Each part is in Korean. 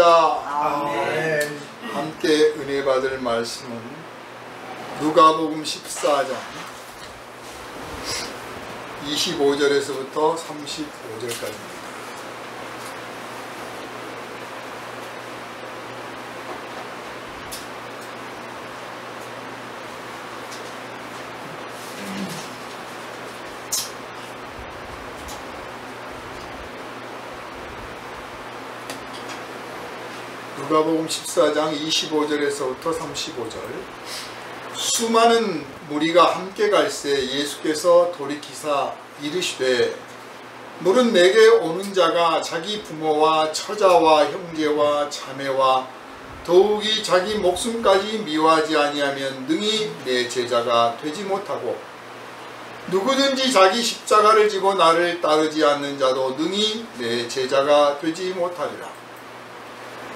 할렐루야. 아멘. 함께 은혜 받을 말씀은 누가복음 14장 25절에서부터 35절까지입니다. 누가복음 14장 25절에서부터 35절. 수많은 무리가 함께 갈새 예수께서 돌이키사 이르시되 너는 내게 오는 자가 자기 부모와 처자와 형제와 자매와 더욱이 자기 목숨까지 미워하지 아니하면 능히 내 제자가 되지 못하고 누구든지 자기 십자가를 지고 나를 따르지 않는 자도 능히 내 제자가 되지 못하리라.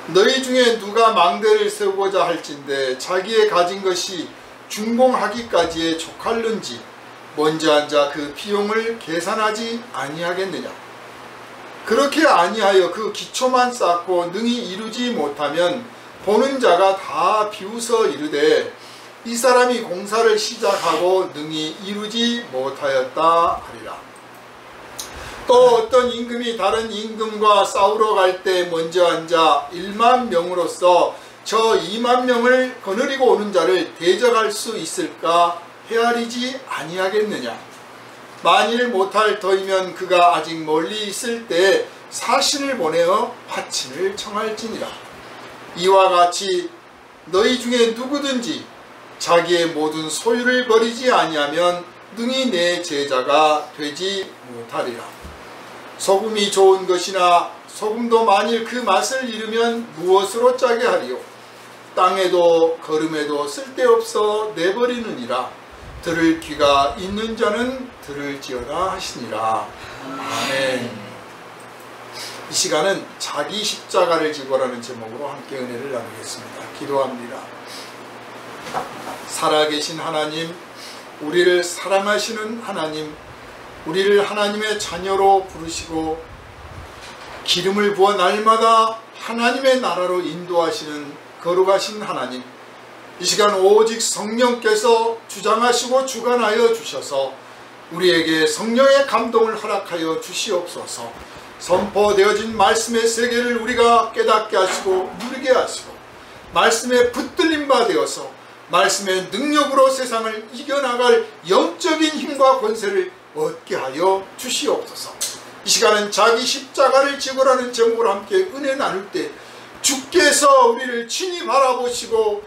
너희 중에 누가 망대를 세우고자 할진대 자기의 가진 것이 중공하기까지에 족할는지 먼저 앉아 그 비용을 계산하지 아니하겠느냐. 그렇게 아니하여 그 기초만 쌓고 능히 이루지 못하면 보는 자가 다 비웃어 이르되 이 사람이 공사를 시작하고 능히 이루지 못하였다 하리라. 또 어떤 임금이 다른 임금과 싸우러 갈 때 먼저 앉아 1만 명으로서 저 2만 명을 거느리고 오는 자를 대적할 수 있을까 헤아리지 아니하겠느냐. 만일 못할 터이면 그가 아직 멀리 있을 때 사신을 보내어 화친을 청할지니라. 이와 같이 너희 중에 누구든지 자기의 모든 소유를 버리지 아니하면 능히 내 제자가 되지 못하리라. 소금이 좋은 것이나 소금도 만일 그 맛을 잃으면 무엇으로 짜게 하리요. 땅에도 거름에도 쓸데없어 내버리느니라. 들을 귀가 있는 자는 들을지어다 하시니라. 아멘. 이 시간은 자기 십자가를 지고라는 제목으로 함께 은혜를 나누겠습니다. 기도합니다. 살아계신 하나님, 우리를 사랑하시는 하나님, 우리를 하나님의 자녀로 부르시고 기름을 부어 날마다 하나님의 나라로 인도하시는 거룩하신 하나님, 이 시간 오직 성령께서 주장하시고 주관하여 주셔서 우리에게 성령의 감동을 허락하여 주시옵소서. 선포되어진 말씀의 세계를 우리가 깨닫게 하시고 누리게 하시고 말씀에 붙들림 바 되어서 말씀의 능력으로 세상을 이겨나갈 영적인 힘과 권세를 얻게 하여 주시옵소서. 이 시간은 자기 십자가를 지고라는 제목으로 함께 은혜 나눌 때 주께서 우리를 친히 바라보시고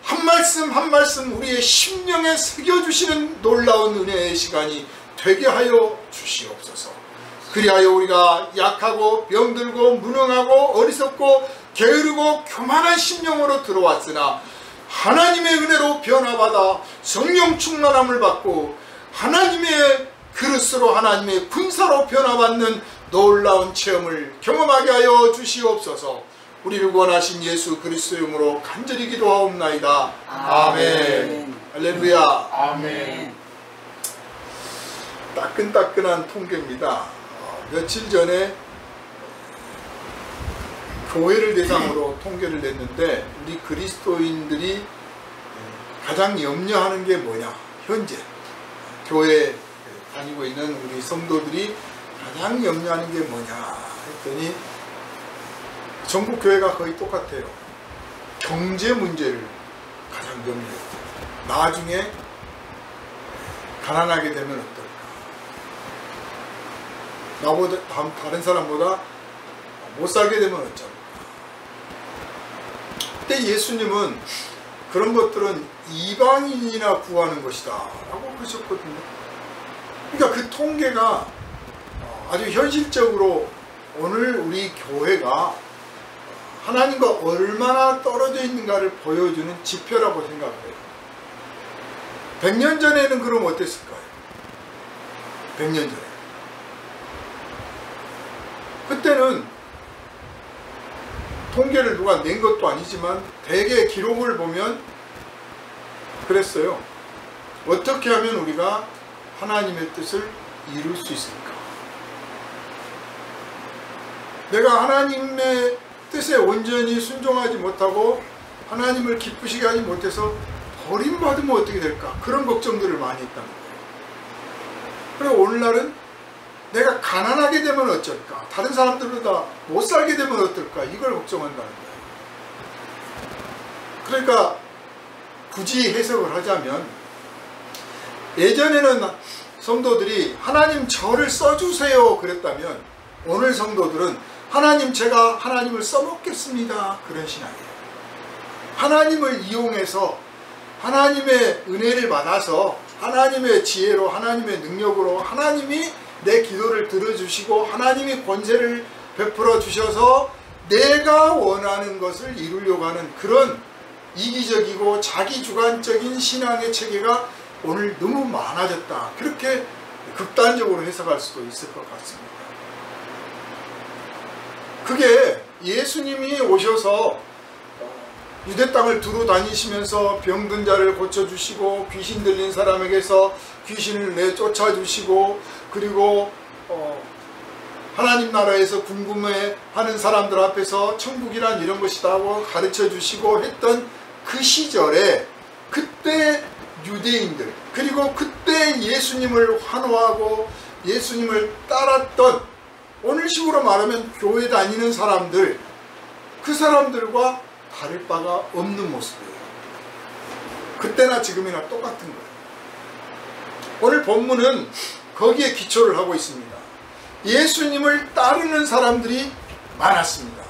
한 말씀 한 말씀 우리의 심령에 새겨주시는 놀라운 은혜의 시간이 되게 하여 주시옵소서. 그리하여 우리가 약하고 병들고 무능하고 어리석고 게으르고 교만한 심령으로 들어왔으나 하나님의 은혜로 변화받아 성령 충만함을 받고 하나님의 그릇으로 하나님의 군사로 변화받는 놀라운 체험을 경험하게 하여 주시옵소서. 우리를 구원하신 예수 그리스도의 이름으로 간절히 기도하옵나이다. 아멘. 할렐루야. 아멘. 따끈따끈한 통계입니다. 며칠 전에 교회를 대상으로 통계를 냈는데 우리 그리스도인들이 가장 염려하는 게 뭐냐, 현재 교회 다니고 있는 우리 성도들이 가장 염려하는 게 뭐냐 했더니 전국 교회가 거의 똑같아요. 경제 문제를 가장 염려해요. 나중에 가난하게 되면 어떨까, 나보다 다른 사람보다 못 살게 되면 어쩔까. 그때 예수님은 그런 것들은 이방인이나 구하는 것이다 라고 그러셨거든요. 그러니까 그 통계가 아주 현실적으로 오늘 우리 교회가 하나님과 얼마나 떨어져 있는가를 보여주는 지표라고 생각해요. 100년 전에는 그럼 어땠을까요? 100년 전에. 그때는 통계를 누가 낸 것도 아니지만 대개 기록을 보면 그랬어요. 어떻게 하면 우리가 하나님의 뜻을 이룰 수 있을까? 내가 하나님의 뜻에 온전히 순종하지 못하고 하나님을 기쁘시게 하지 못해서 버림받으면 어떻게 될까? 그런 걱정들을 많이 했다는 거예요. 그리고 오늘날은 내가 가난하게 되면 어쩔까? 다른 사람들보다 못 살게 되면 어떨까? 이걸 걱정한다는 거예요. 그러니까 굳이 해석을 하자면, 예전에는 성도들이 하나님 저를 써주세요 그랬다면, 오늘 성도들은 하나님 제가 하나님을 써먹겠습니다, 그런 신앙이에요. 하나님을 이용해서 하나님의 은혜를 받아서 하나님의 지혜로, 하나님의 능력으로 하나님이 내 기도를 들어주시고 하나님이 권세를 베풀어 주셔서 내가 원하는 것을 이루려고 하는 그런 이기적이고 자기주관적인 신앙의 체계가 오늘 너무 많아졌다, 그렇게 극단적으로 해석할 수도 있을 것 같습니다. 그게 예수님이 오셔서 유대 땅을 두루 다니시면서 병든 자를 고쳐주시고 귀신 들린 사람에게서 귀신을 내쫓아주시고, 그리고 하나님 나라에서 궁금해하는 사람들 앞에서 천국이란 이런 것이다 하고 가르쳐주시고 했던 그 시절에, 그때 유대인들, 그리고 그때 예수님을 환호하고 예수님을 따랐던, 오늘식으로 말하면 교회 다니는 사람들, 그 사람들과 다를 바가 없는 모습이에요. 그때나 지금이나 똑같은 거예요. 오늘 본문은 거기에 기초를 하고 있습니다. 예수님을 따르는 사람들이 많았습니다.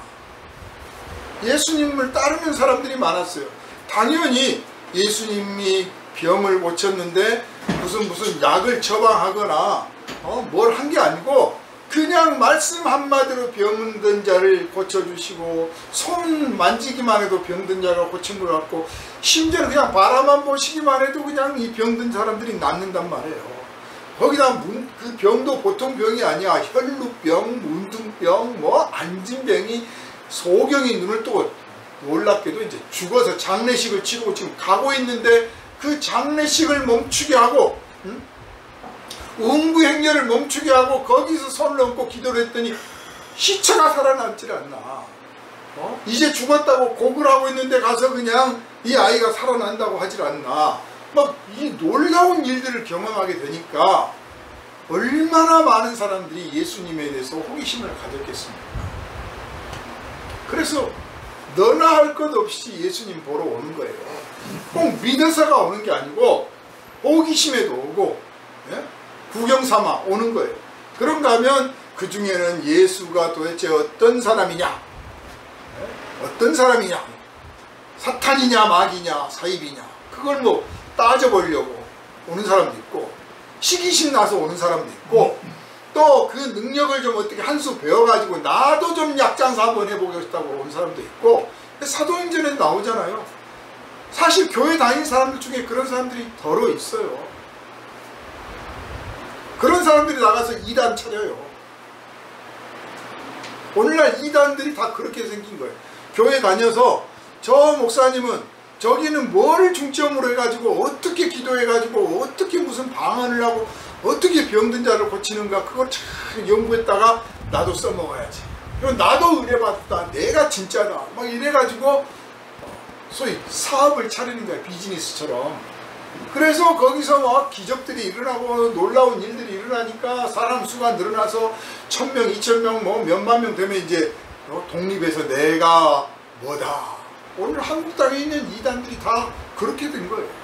예수님을 따르는 사람들이 많았어요. 당연히 예수님이 병을 고쳤는데 무슨 약을 처방하거나 뭘 한 게 아니고, 그냥 말씀 한마디로 병든 자를 고쳐주시고, 손 만지기만 해도 병든 자가 고친 것 같고, 심지어 그냥 바라만 보시기만 해도 그냥 이 병든 사람들이 낫는단 말이에요. 거기다 그 병도 보통 병이 아니야. 혈루병, 문둥병, 뭐 안진병이, 소경이 눈을 뜨고 놀랍게도 이제 죽어서 장례식을 치르고 지금 가고 있는데, 그 장례식을 멈추게 하고, 음부행렬을 멈추게 하고 거기서 손을 얹고 기도를 했더니 시체가 살아남질 않나. 이제 죽었다고 고글하고 있는데 가서 그냥 이 아이가 살아난다고 하질 않나. 막 이 놀라운 일들을 경험하게 되니까 얼마나 많은 사람들이 예수님에 대해서 호기심을 가졌겠습니까? 그래서 너나 할 것 없이 예수님 보러 오는 거예요. 꼭 믿어서가 오는 게 아니고 호기심에도 오고, 예? 구경 삼아 오는 거예요. 그런가 하면 그 중에는 예수가 도대체 어떤 사람이냐, 어떤 사람이냐, 사탄이냐 마귀냐 사입이냐, 그걸 뭐 따져보려고 오는 사람도 있고, 시기심 나서 오는 사람도 있고, 또 그 능력을 좀 어떻게 한 수 배워가지고 나도 좀 약장사 한번 해보고 싶다고 오는 사람도 있고. 사도행전에 나오잖아요. 사실 교회 다니는 사람들 중에 그런 사람들이 더러 있어요. 그런 사람들이 나가서 이단 차려요. 오늘날 이단들이 다 그렇게 생긴 거예요. 교회 다녀서 저 목사님은 저기는 뭐를 중점으로 해가지고 어떻게 기도해가지고 어떻게 무슨 방언을 하고 어떻게 병든 자를 고치는가, 그걸 참 연구했다가 나도 써먹어야지, 그리고 나도 은혜받았다, 내가 진짜다, 막 이래가지고 소위 사업을 차리는 거야, 비즈니스처럼. 그래서 거기서 막 기적들이 일어나고 놀라운 일들이 일어나니까 사람 수가 늘어나서 1000명, 2000명, 뭐 몇만 명 되면 이제 독립해서 내가 뭐다. 오늘 한국 땅에 있는 이단들이 다 그렇게 된 거예요.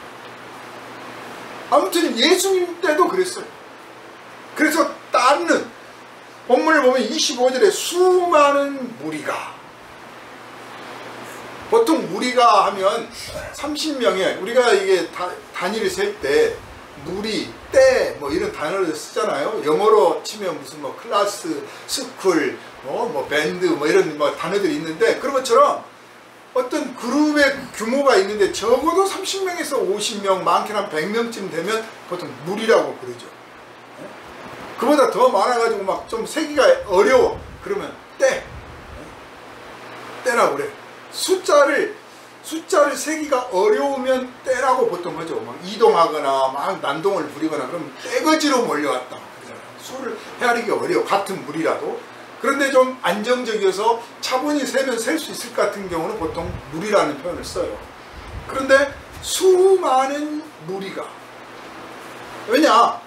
아무튼 예수님 때도 그랬어요. 그래서 따르는, 본문을 보면 25절에 수많은 무리가, 보통 무리가 하면 30명에, 우리가 이게 단위를 셀 때 무리, 때 뭐 이런 단어를 쓰잖아요. 영어로 치면 무슨 뭐 클래스, 스쿨, 뭐 밴드 뭐 이런 뭐 단어들이 있는데, 그런 것처럼 어떤 그룹의 규모가 있는데 적어도 30명에서 50명, 많게는 한 100명쯤 되면 보통 무리라고 그러죠. 그보다 더 많아가지고 막 좀 세기가 어려워, 그러면 때라고 그래. 숫자를 세기가 어려우면 때라고 보통 하죠. 막 이동하거나 막 난동을 부리거나 그러면 떼거지로 몰려왔다 그러잖아요. 수를 헤아리기 어려워, 같은 무리라도. 그런데 좀 안정적이어서 차분히 세면 셀 수 있을 것 같은 경우는 보통 무리라는 표현을 써요. 그런데 수많은 무리가, 왜냐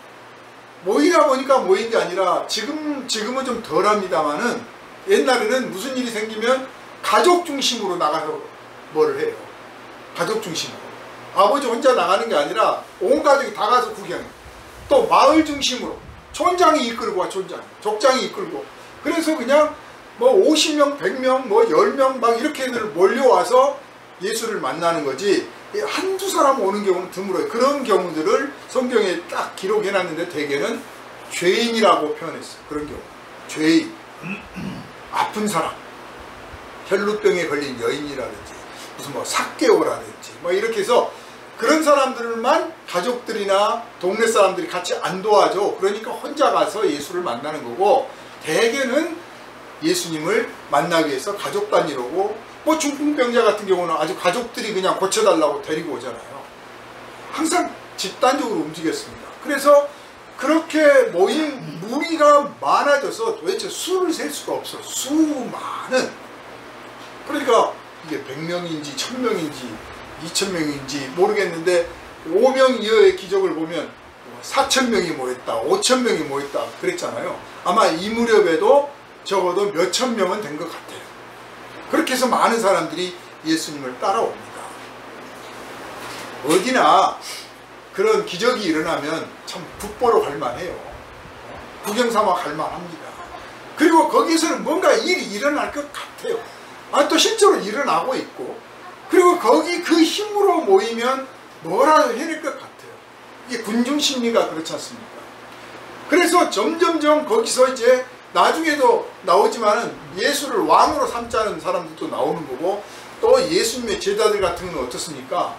모이다 보니까 모인 게 아니라 지금은 좀 덜합니다만은 옛날에는 무슨 일이 생기면 가족 중심으로 나가서 뭐를 해요. 가족 중심으로. 아버지 혼자 나가는 게 아니라 온 가족이 다 가서 구경해. 또 마을 중심으로 촌장이 이끌고 와, 족장이 이끌고. 그래서 그냥 뭐 50명, 100명, 뭐 10명 막 이렇게들 몰려와서 예수를 만나는 거지, 한두 사람 오는 경우는 드물어요. 그런 경우들을 성경에 딱 기록해놨는데 대개는 죄인이라고 표현했어요. 그런 경우. 죄인, 아픈 사람, 혈루병에 걸린 여인이라든지 무슨 뭐 삭개오라든지 뭐 이렇게 해서 그런 사람들만 가족들이나 동네 사람들이 같이 안 도와줘. 그러니까 혼자 가서 예수를 만나는 거고, 대개는 예수님을 만나기 위해서 가족 단위로고, 뭐 중풍병자 같은 경우는 아주 가족들이 그냥 고쳐달라고 데리고 오잖아요. 항상 집단적으로 움직였습니다. 그래서 그렇게 모인 무리가 많아져서 도대체 수를 셀 수가 없어. 수많은. 그러니까 이게 100명인지 1000명인지 2000명인지 모르겠는데 5명 이하의 기적을 보면 4000명이 모였다, 5000명이 모였다 그랬잖아요. 아마 이 무렵에도 적어도 몇천 명은 된 것 같아요. 그렇게 해서 많은 사람들이 예수님을 따라옵니다. 어디나 그런 기적이 일어나면 참 북보러 갈만해요. 구경삼아 갈만합니다. 그리고 거기서는 뭔가 일이 일어날 것 같아요. 또 실제로 일어나고 있고, 그리고 거기 그 힘으로 모이면 뭐라도 해낼 것 같아요. 이게 군중심리가 그렇지 않습니까? 그래서 점점점 거기서 이제 나중에도 나오지만은 예수를 왕으로 삼자는 사람들도 나오는 거고, 또 예수님의 제자들 같은 건 어떻습니까?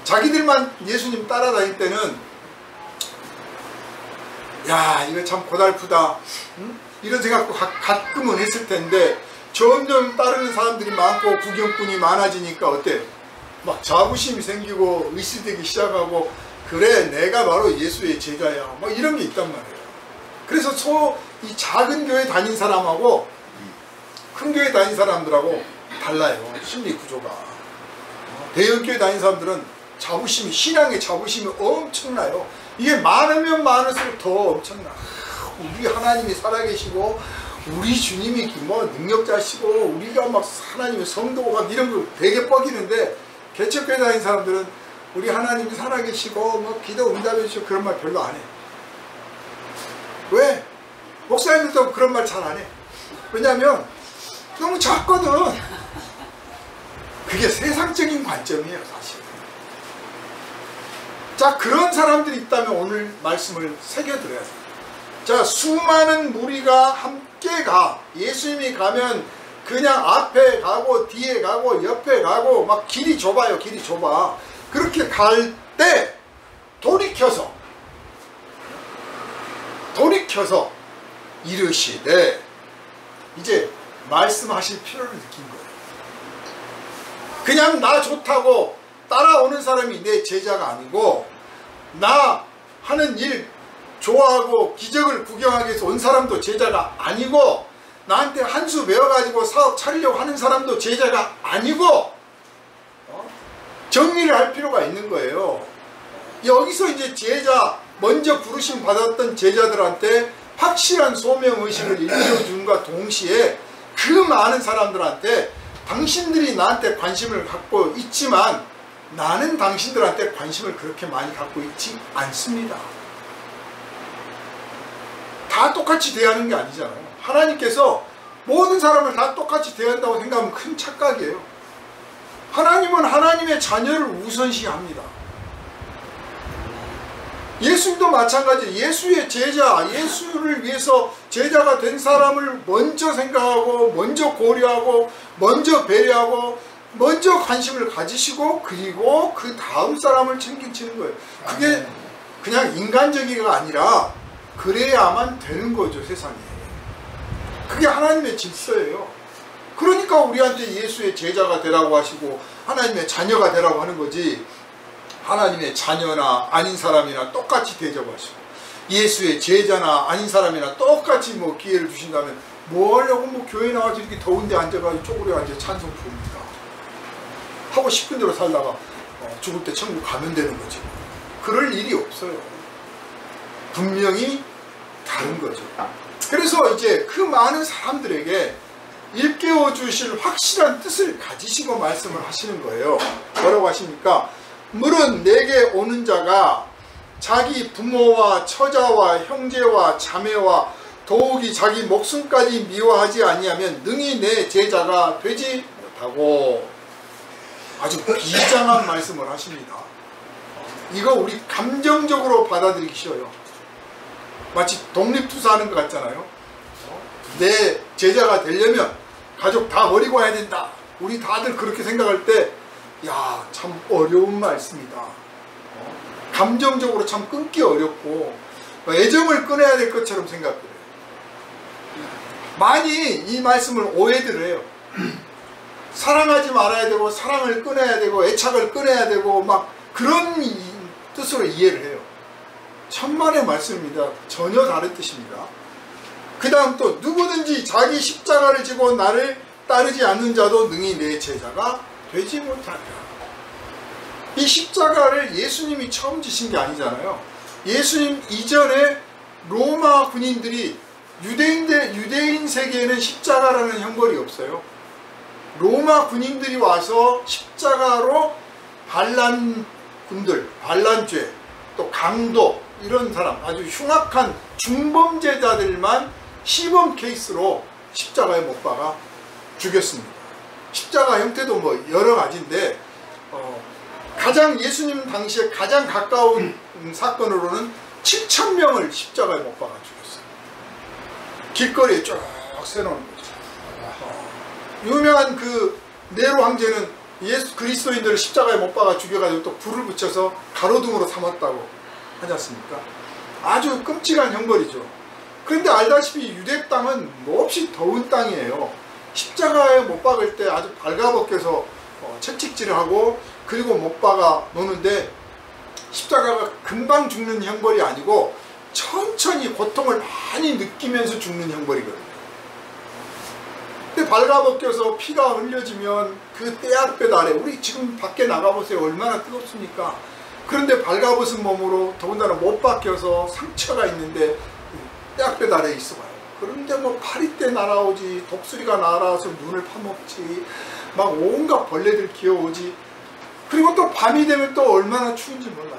자기들만 예수님 따라다닐 때는 야, 이거 참 고달프다, 응? 이런 생각도 가끔은 했을 텐데, 점점 따르는 사람들이 많고 구경꾼이 많아지니까 어때? 막 자부심이 생기고 의심되기 시작하고, 그래 내가 바로 예수의 제자야, 뭐 이런 게 있단 말이에요. 그래서 이 작은 교회 다닌 사람하고 큰 교회 다닌 사람들하고 달라요. 심리 구조가. 대형 교회 다닌 사람들은 자부심이, 신앙의 자부심이 엄청나요. 이게 많으면 많을수록 더 엄청나. 우리 하나님이 살아계시고 우리 주님이 뭐 능력자시고 우리가 막 하나님의 성도가 이런 거 되게 뻐기는데, 개척교회 다닌 사람들은 우리 하나님이 살아계시고 뭐 기도 응답해 주시고 그런 말 별로 안 해. 왜? 목사님들도 그런 말 잘 안 해. 왜냐하면 너무 작거든. 그게 세상적인 관점이에요, 사실. 자, 그런 사람들이 있다면 오늘 말씀을 새겨들어야 돼요. 자, 수많은 무리가 함께 가. 예수님이 가면 그냥 앞에 가고 뒤에 가고 옆에 가고 막 길이 좁아요. 길이 좁아. 그렇게 갈 때 돌이켜서 이르시되, 이제 말씀하실 필요를 느낀 거예요. 그냥 나 좋다고 따라오는 사람이 내 제자가 아니고, 나 하는 일 좋아하고 기적을 구경하기 위해서 온 사람도 제자가 아니고, 나한테 한 수 배워가지고 사업 차리려고 하는 사람도 제자가 아니고, 정리를 할 필요가 있는 거예요. 여기서 이제 제자, 먼저 부르심 받았던 제자들한테 확실한 소명의식을 일깨워준과 동시에 그 많은 사람들한테 당신들이 나한테 관심을 갖고 있지만 나는 당신들한테 관심을 그렇게 많이 갖고 있지 않습니다. 다 똑같이 대하는 게 아니잖아요. 하나님께서 모든 사람을 다 똑같이 대한다고 생각하면 큰 착각이에요. 하나님은 하나님의 자녀를 우선시합니다. 예수님도 마찬가지. 예수의 제자, 예수를 위해서 제자가 된 사람을 먼저 생각하고 먼저 고려하고 먼저 배려하고 먼저 관심을 가지시고, 그리고 그 다음 사람을 챙기시는 거예요. 그게 그냥 인간적이가 아니라 그래야만 되는 거죠, 세상에. 그게 하나님의 질서예요. 그러니까 우리한테 예수의 제자가 되라고 하시고 하나님의 자녀가 되라고 하는 거지, 하나님의 자녀나 아닌 사람이나 똑같이 대접하시고 예수의 제자나 아닌 사람이나 똑같이 뭐 기회를 주신다면 뭐 하려고 뭐 교회 나와서 이렇게 더운데 앉아가지고 쪼그려 앉아 찬송 부릅니다. 하고 싶은 대로 살다가 죽을 때 천국 가면 되는 거지. 그럴 일이 없어요. 분명히 다른 거죠. 그래서 이제 그 많은 사람들에게 일깨워 주실 확실한 뜻을 가지시고 말씀을 하시는 거예요. 뭐라고 하십니까? 물은 내게 오는 자가 자기 부모와 처자와 형제와 자매와 더욱이 자기 목숨까지 미워하지 아니하면 능히 내 제자가 되지 못하고, 아주 비장한 말씀을 하십니다. 이거 우리 감정적으로 받아들이기 쉬워요. 마치 독립투사하는 것 같잖아요. 내 제자가 되려면 가족 다 버리고 와야 된다. 우리 다들 그렇게 생각할 때, 야, 참 어려운 말씀이다. 감정적으로 참 끊기 어렵고 애정을 끊어야 될 것처럼 생각해요. 많이 이 말씀을 오해들 해요. 사랑하지 말아야 되고 사랑을 끊어야 되고 애착을 끊어야 되고 막 그런 뜻으로 이해를 해요. 천만의 말씀입니다. 전혀 다른 뜻입니다. 그 다음 또 누구든지 자기 십자가를 지고 나를 따르지 않는 자도 능히 내 제자가 되지 못하리라. 이 십자가를 예수님이 처음 지신 게 아니잖아요. 예수님 이전에 로마 군인들이 유대인 세계에는 십자가라는 형벌이 없어요. 로마 군인들이 와서 십자가로 반란군들, 반란죄, 또 강도 이런 사람 아주 흉악한 중범죄자들만 시범 케이스로 십자가에 못 박아 죽였습니다. 십자가 형태도 뭐 여러 가지인데 가장 예수님 당시에 가장 가까운 사건으로는 7,000명을 십자가에 못 박아 죽였어요. 길거리에 쭉 세놓은 거죠. 유명한 그 네로 황제는 예수 그리스도인들을 십자가에 못 박아 죽여가지고 또 불을 붙여서 가로등으로 삼았다고 하지 않습니까? 아주 끔찍한 형벌이죠. 그런데 알다시피 유대 땅은 몹시 더운 땅이에요. 십자가에 못 박을 때 아주 발가벗겨서 채찍질을 하고 그리고 못 박아 놓는데, 십자가가 금방 죽는 형벌이 아니고 천천히 고통을 많이 느끼면서 죽는 형벌이거든요. 근데 발가벗겨서 피가 흘려지면 그 떼약볕 아래, 우리 지금 밖에 나가보세요. 얼마나 뜨겁습니까? 그런데 발가벗은 몸으로 더군다나 못 박혀서 상처가 있는데 떼약볕 아래 있어봐요. 그런데 뭐 파리떼 날아오지, 독수리가 날아와서 눈을 파먹지, 막 온갖 벌레들 기어오지. 그리고 또 밤이 되면 또 얼마나 추운지 몰라요.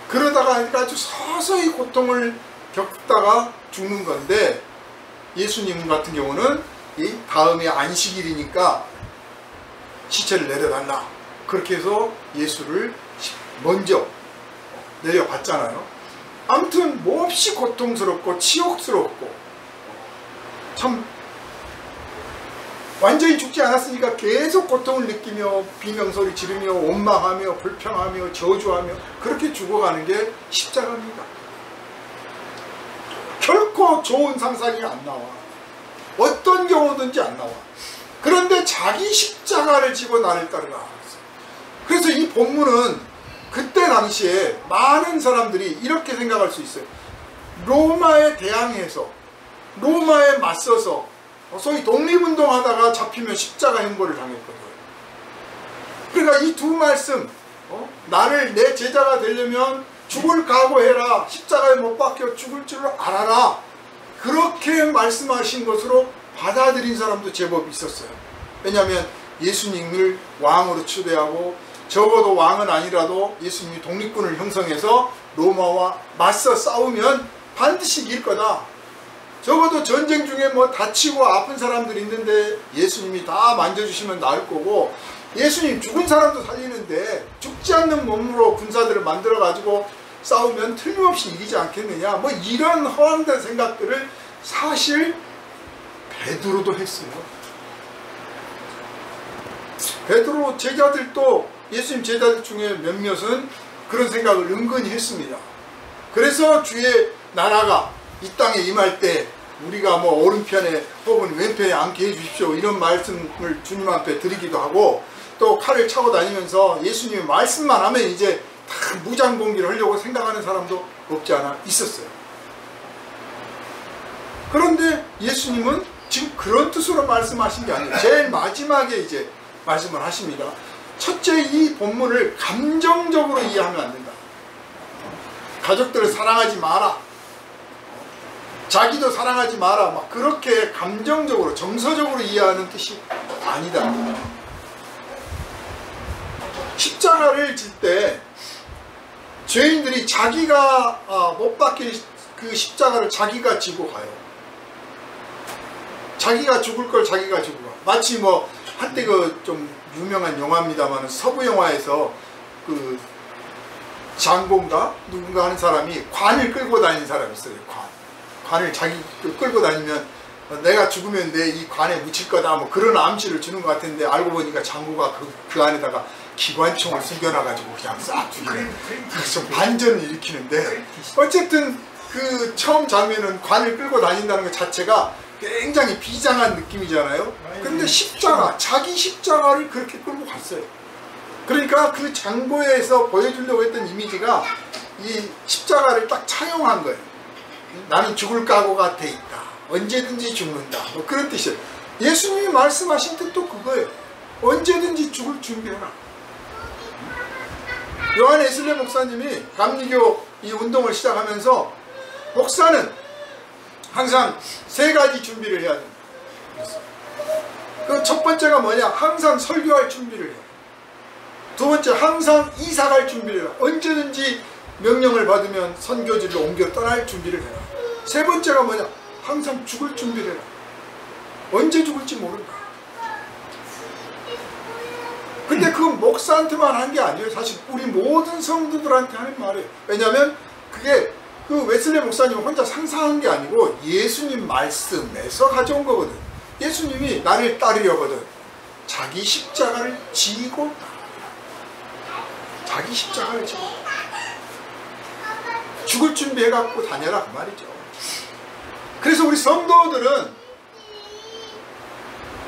그러다가 아주 서서히 고통을 겪다가 죽는 건데, 예수님 같은 경우는 이 다음에 안식일이니까 시체를 내려달라. 그렇게 해서 예수를 먼저 내려봤잖아요. 아무튼 몹시 고통스럽고 치욕스럽고, 참 완전히 죽지 않았으니까 계속 고통을 느끼며 비명소리 지르며 원망하며 불평하며 저주하며 그렇게 죽어가는 게 십자가입니다. 결코 좋은 상상이 안 나와. 어떤 경우든지 안 나와. 그런데 자기 십자가를 지고 나를 따르라. 그래서 이 본문은 그때 당시에 많은 사람들이 이렇게 생각할 수 있어요. 로마에 대항해서, 로마에 맞서서 소위 독립운동하다가 잡히면 십자가 형벌을 당했거든. 그러니까 이 두 말씀, 나를 내 제자가 되려면 죽을 각오해라. 십자가에 못 박혀 죽을 줄 알아라. 그렇게 말씀하신 것으로 받아들인 사람도 제법 있었어요. 왜냐하면 예수님을 왕으로 추대하고, 적어도 왕은 아니라도 예수님이 독립군을 형성해서 로마와 맞서 싸우면 반드시 이길 거다. 적어도 전쟁 중에 뭐 다치고 아픈 사람들이 있는데 예수님이 다 만져주시면 나을 거고, 예수님 죽은 사람도 살리는데 죽지 않는 몸으로 군사들을 만들어 가지고 싸우면 틀림없이 이기지 않겠느냐, 뭐 이런 허황된 생각들을 사실 베드로도 했어요. 베드로 제자들도, 예수님 제자들 중에 몇몇은 그런 생각을 은근히 했습니다. 그래서 주의 나라가 이 땅에 임할 때 우리가 뭐 오른편에 혹은 왼편에 앉게 해주십시오, 이런 말씀을 주님 앞에 드리기도 하고, 또 칼을 차고 다니면서 예수님의 말씀만 하면 이제 다 무장공기를 하려고 생각하는 사람도 없지 않아 있었어요. 그런데 예수님은 지금 그런 뜻으로 말씀하신 게 아니에요. 제일 마지막에 이제 말씀을 하십니다. 첫째, 이 본문을 감정적으로 이해하면 안 된다. 가족들을 사랑하지 마라, 자기도 사랑하지 마라, 막 그렇게 감정적으로 정서적으로 이해하는 뜻이 아니다. 십자가를 질 때 죄인들이 자기가 못 박힐 그 십자가를 자기가 지고 가요. 자기가 죽을 걸 자기가 지고 가. 마치 뭐 한때 그 좀 유명한 영화입니다만 서부 영화에서 그 장본가 누군가 하는 사람이 관을 끌고 다니는 사람이 있어요. 관을 자기 끌고 다니면 내가 죽으면 내 이 관에 묻힐 거다, 뭐 그런 암시를 주는 것 같은데 알고 보니까 장고가 그 안에다가 기관총을 숨겨놔가지고 그냥 싹 죽이는, 좀 반전을 일으키는데, 어쨌든 그 처음 장면은 관을 끌고 다닌다는 것 자체가 굉장히 비장한 느낌이잖아요. 근데 십자가, 자기 십자가를 그렇게 끌고 갔어요. 그러니까 그 장고에서 보여주려고 했던 이미지가 이 십자가를 딱 차용한 거예요. 나는 죽을 각오가 돼 있다, 언제든지 죽는다, 뭐 그런 뜻이에요. 예수님이 말씀하신 뜻도 그거예요. 언제든지 죽을 준비해라. 요한 에슬레 목사님이 감리교 이 운동을 시작하면서 목사는 항상 세 가지 준비를 해야 된다. 그 첫 번째가 뭐냐? 항상 설교할 준비를 해요. 두 번째, 항상 이사 갈 준비를 해라. 언제든지 명령을 받으면 선교지를 옮겨 떠날 준비를 해라. 세 번째가 뭐냐? 항상 죽을 준비를 해라. 언제 죽을지 모른다. 근데 그 목사한테만 한 게 아니에요. 사실 우리 모든 성도들한테 하는 말이에요. 왜냐하면 그게 그 웨슬리 목사님 혼자 상상한 게 아니고 예수님 말씀에서 가져온 거거든. 예수님이 나를 따르려거든 자기 십자가를 지고 자기 십자가를 지고 죽을 준비해갖고 다녀라, 그 말이죠. 그래서 우리 성도들은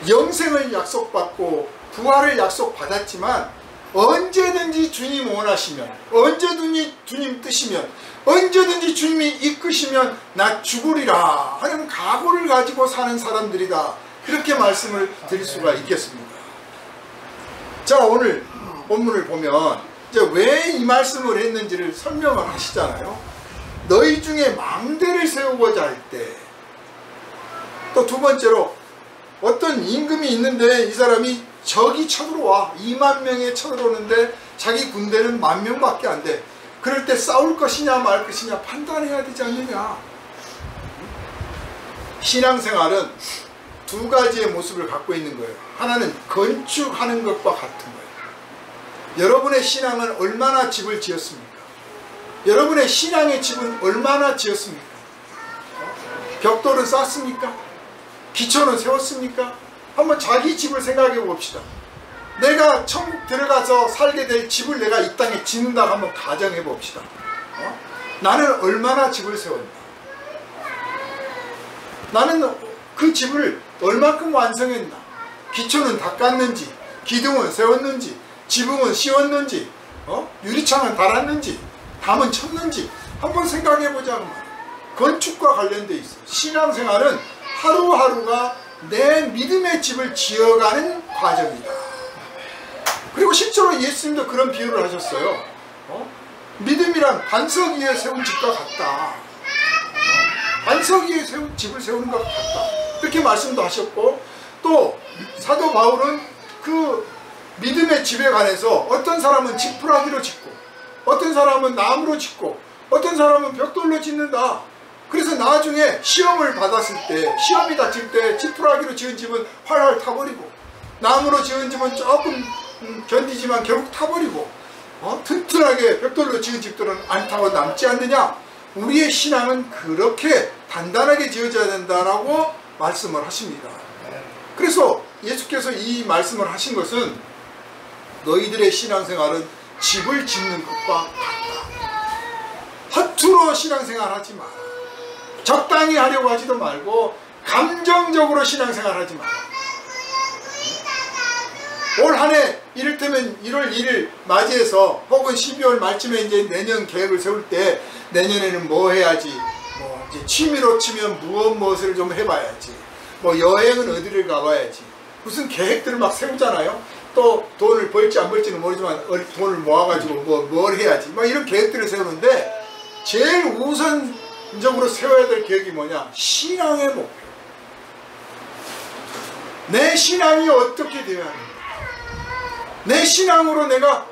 영생을 약속받고 부활을 약속받았지만 언제든지 주님 원하시면, 언제든지 주님 뜻이면, 언제든지 주님이 이끄시면 나 죽으리라 하는 각오를 가지고 사는 사람들이다, 그렇게 말씀을 드릴 수가 있겠습니다. 자, 오늘 본문을 보면 이제 왜 이 말씀을 했는지를 설명을 하시잖아요. 너희 중에 망대를 세우고자 할 때, 또 두 번째로 어떤 임금이 있는데 이 사람이 적이 쳐들어와 2만 명이 쳐들어오는데 자기 군대는 10,000명밖에 안 돼. 그럴 때 싸울 것이냐 말 것이냐 판단해야 되지 않느냐. 신앙생활은 두 가지의 모습을 갖고 있는 거예요. 하나는 건축하는 것과 같은 거예요. 여러분의 신앙은 얼마나 집을 지었습니까? 여러분의 신앙의 집은 얼마나 지었습니까? 벽돌은 쌓습니까? 기초는 세웠습니까? 한번 자기 집을 생각해 봅시다. 내가 천국 들어가서 살게 될 집을 내가 이 땅에 짓는다고 한번 가정해 봅시다. 나는 얼마나 집을 세웠나? 나는 그 집을 얼마큼 완성했나? 기초는 닦았는지, 기둥은 세웠는지, 지붕은 씌웠는지, 유리창은 달았는지, 담은 쳤는지 한번 생각해 보자고 말이야. 건축과 관련돼 있어. 신앙생활은 하루하루가 내 믿음의 집을 지어가는 과정이다. 그리고 실제로 예수님도 그런 비유를 하셨어요. 믿음이란 반석 위에 세운 집과 같다. 반석 위에 세운 집을 세우는 것 같다. 그렇게 말씀도 하셨고, 또 사도 바울은 그 믿음의 집에 관해서 어떤 사람은 지푸라기로 짓고, 어떤 사람은 나무로 짓고, 어떤 사람은 벽돌로 짓는다. 그래서 나중에 시험을 받았을 때, 시험이 닥칠 때 지푸라기로 지은 집은 활활 타버리고, 나무로 지은 집은 조금 견디지만 결국 타버리고, 튼튼하게 벽돌로 지은 집들은 안 타고 남지 않느냐. 우리의 신앙은 그렇게 단단하게 지어져야 된다라고 말씀을 하십니다. 그래서 예수께서 이 말씀을 하신 것은 너희들의 신앙생활은 집을 짓는 것과 같다. 허투루 신앙생활 하지 마라. 적당히 하려고 하지도 말고 감정적으로 신앙생활 하지 마라. 올 한 해 이를테면 1월 1일 맞이해서 혹은 12월 말쯤에 이제 내년 계획을 세울 때 내년에는 뭐 해야지, 뭐 이제 취미로 치면 무엇을 좀 해봐야지, 뭐 여행은 어디를 가봐야지. 무슨 계획들을 막 세우잖아요. 또 돈을 벌지 안 벌지는 모르지만 돈을 모아가지고 뭘 해야지. 막 이런 계획들을 세우는데 제일 우선적으로 세워야 될 계획이 뭐냐? 신앙의 목표. 내 신앙이 어떻게 되어야 하는가? 내 신앙으로 내가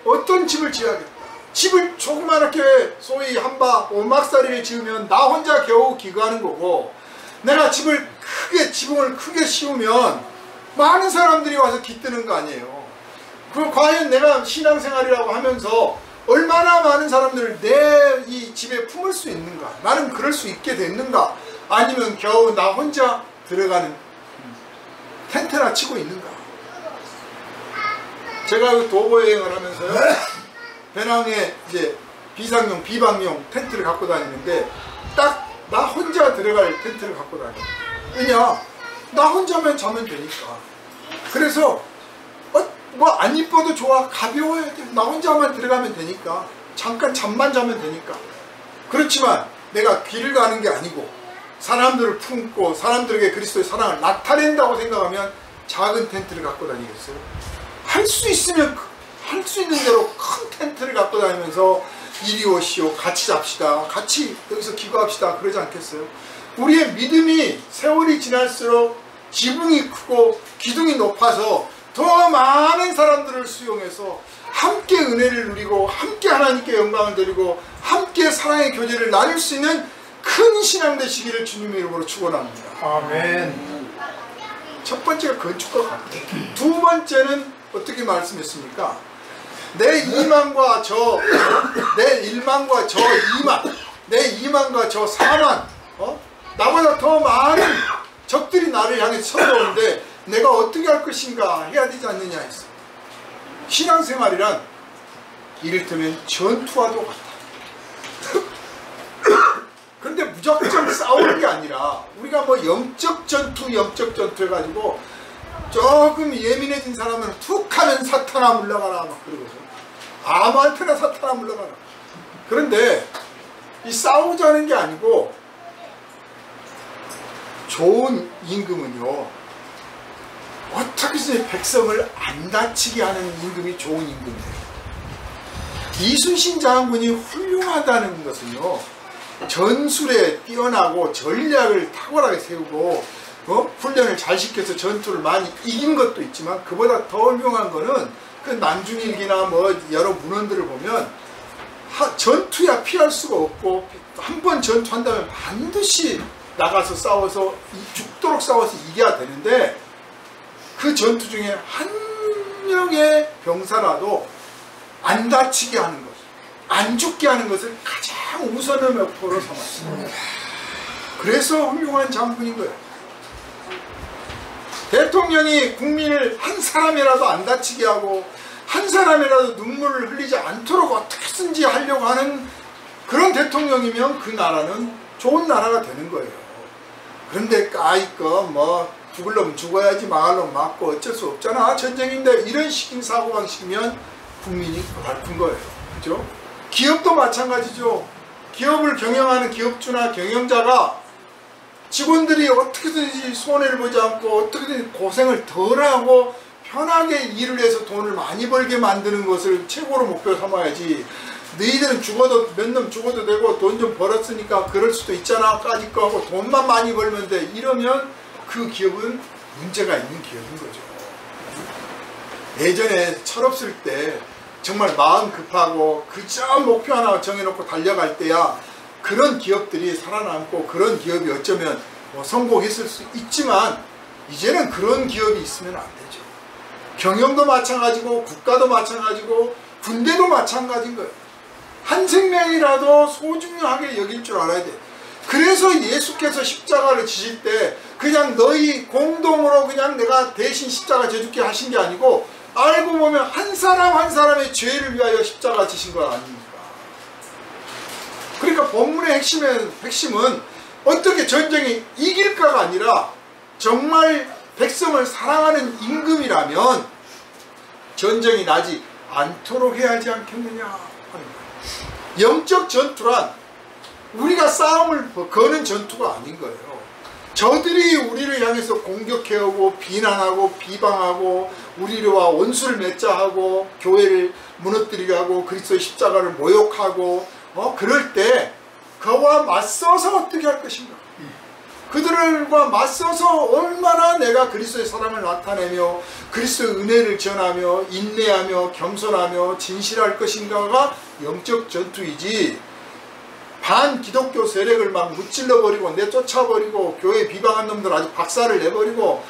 어떤 집을 지어야겠다. 집을 조그맣게 소위 한바 오막살이를 지으면 나 혼자 겨우 기거하는 거고, 내가 집을 크게 지붕을 크게 씌우면 많은 사람들이 와서 깃드는 거 아니에요. 그럼 과연 내가 신앙생활이라고 하면서 얼마나 많은 사람들을 내 이 집에 품을 수 있는가? 나는 그럴 수 있게 됐는가? 아니면 겨우 나 혼자 들어가는 텐트나 치고 있는가? 제가 도보 여행을 하면서요, 배낭에 이제 비상용, 비방용 텐트를 갖고 다니는데 딱 나 혼자 들어갈 텐트를 갖고 다녀요. 왜냐? 나 혼자만 자면 되니까. 그래서 뭐 안 이뻐도 좋아. 가벼워야 돼. 나 혼자만 들어가면 되니까. 잠깐 잠만 자면 되니까. 그렇지만 내가 길을 가는 게 아니고 사람들을 품고 사람들에게 그리스도의 사랑을 나타낸다고 생각하면 작은 텐트를 갖고 다니겠어요? 할 수 있으면 할 수 있는 대로 큰 텐트를 갖고 다니면서 이리 오시오, 같이 잡시다, 같이 여기서 기도합시다, 그러지 않겠어요? 우리의 믿음이 세월이 지날수록 지붕이 크고 기둥이 높아서 더 많은 사람들을 수용해서 함께 은혜를 누리고 함께 하나님께 영광을 드리고 함께 사랑의 교제를 나눌 수 있는 큰 신앙 되시기를 주님의 이름으로 축원합니다. 아멘. 첫 번째가 건축과 같아요. 두 번째는 어떻게 말씀했습니까? 내 이만과 저, 내 일만과 저 이만, 내 이만과 저 사만, 나보다 더 많은 적들이 나를 향해 쳐들어오는데 내가 어떻게 할 것인가 해야 되지 않느냐 했어. 신앙생활이란 이를테면 전투와도 같아. 그런데 무작정 싸우는 게 아니라 우리가 뭐 영적 전투 해가지고 조금 예민해진 사람은 툭 하면 사탄아 물러가라 막 그러거든. 아무한테나 사탄아 물러가라. 그런데 이 싸우자는 게 아니고 좋은 임금은요, 어떻게든 백성을 안 다치게 하는 임금이 좋은 임금이에요. 이순신 장군이 훌륭하다는 것은요, 전술에 뛰어나고 전략을 탁월하게 세우고 훈련을 잘 시켜서 전투를 많이 이긴 것도 있지만, 그보다 더 훌륭한 거는 그 난중일기나 뭐 여러 문헌들을 보면 전투야 피할 수가 없고 한 번 전투한다면 반드시 나가서 싸워서 죽도록 싸워서 이겨야 되는데, 그 전투 중에 한 명의 병사라도 안 다치게 하는 것, 안 죽게 하는 것을 가장 우선의 목표로 삼았습니다. 그래서 훌륭한 장군인 거예요. 대통령이 국민을 한 사람이라도 안 다치게 하고 한 사람이라도 눈물을 흘리지 않도록 어떻게든지 하려고 하는 그런 대통령이면 그 나라는 좋은 나라가 되는 거예요. 그런데 까이거 뭐 죽을 놈은 죽어야지 망할 놈은 맞고 어쩔 수 없잖아, 전쟁인데, 이런 식인 사고방식이면 국민이 고달픈 거예요. 그죠? 기업도 마찬가지죠. 기업을 경영하는 기업주나 경영자가 직원들이 어떻게든지 손해를 보지 않고 어떻게든지 고생을 덜하고 편하게 일을 해서 돈을 많이 벌게 만드는 것을 최고로 목표 삼아야지, 너희들은 죽어도 몇 놈 죽어도 되고 돈 좀 벌었으니까 그럴 수도 있잖아 까짓 거 하고 돈만 많이 벌면 돼, 이러면 그 기업은 문제가 있는 기업인 거죠. 예전에 철없을 때 정말 마음 급하고 그저 목표 하나 정해놓고 달려갈 때야 그런 기업들이 살아남고 그런 기업이 어쩌면 뭐 성공했을 수 있지만, 이제는 그런 기업이 있으면 안 되죠. 경영도 마찬가지고 국가도 마찬가지고 군대도 마찬가지인 거예요. 한 생명이라도 소중하게 여길 줄 알아야 돼. 그래서 예수께서 십자가를 지실 때 그냥 너희 공동으로 그냥 내가 대신 십자가 져줄게 하신 게 아니고, 알고 보면 한 사람 한 사람의 죄를 위하여 십자가 지신 거 아닙니까? 그러니까 본문의 핵심은 어떻게 전쟁이 이길까가 아니라 정말 백성을 사랑하는 임금이라면 전쟁이 나지 않도록 해야 하지 않겠느냐 하는 거예요. 영적 전투란 우리가 싸움을 거는 전투가 아닌 거예요. 저들이 우리를 향해서 공격해오고 비난하고 비방하고 우리와 원수를 맺자 하고 교회를 무너뜨리려 하고 그리스도의 십자가를 모욕하고 그럴 때 그와 맞서서 어떻게 할 것인가? 그들과 맞서서 얼마나 내가 그리스도의 사랑을 나타내며 그리스도의 은혜를 전하며 인내하며 겸손하며 진실할 것인가가 영적 전투이지, 반기독교 세력을 막 무찔러버리고 내쫓아버리고 교회 비방한 놈들 아주 박살을 내버리고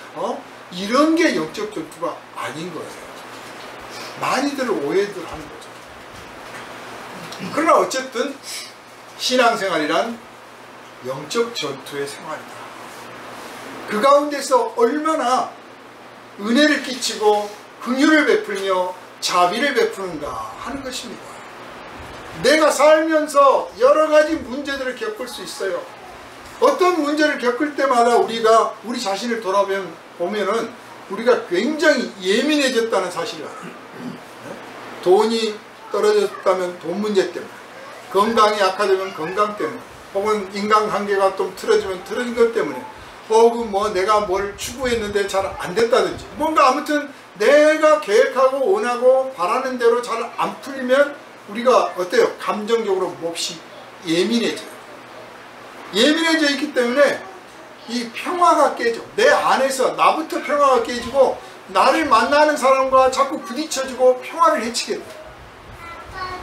이런 게 영적 전투가 아닌 거예요. 많이들 오해들 하는 거죠. 그러나 어쨌든 신앙생활이란 영적 전투의 생활이다. 그 가운데서 얼마나 은혜를 끼치고 긍휼을 베풀며 자비를 베푸는가 하는 것입니다. 내가 살면서 여러 가지 문제들을 겪을 수 있어요. 어떤 문제를 겪을 때마다 우리가 우리 자신을 돌아보면은 우리가 굉장히 예민해졌다는 사실을 알아요. 돈이 떨어졌다면 돈 문제 때문에, 건강이 악화되면 건강 때문에, 혹은 인간관계가 좀 틀어지면 틀어진 것 때문에, 혹은 뭐 내가 뭘 추구했는데 잘 안 됐다든지, 뭔가 아무튼 내가 계획하고 원하고 바라는 대로 잘 안 풀리면 우리가 어때요? 감정적으로 몹시 예민해져요. 예민해져 있기 때문에 이 평화가 깨져. 내 안에서 나부터 평화가 깨지고 나를 만나는 사람과 자꾸 부딪혀지고 평화를 해치게 돼.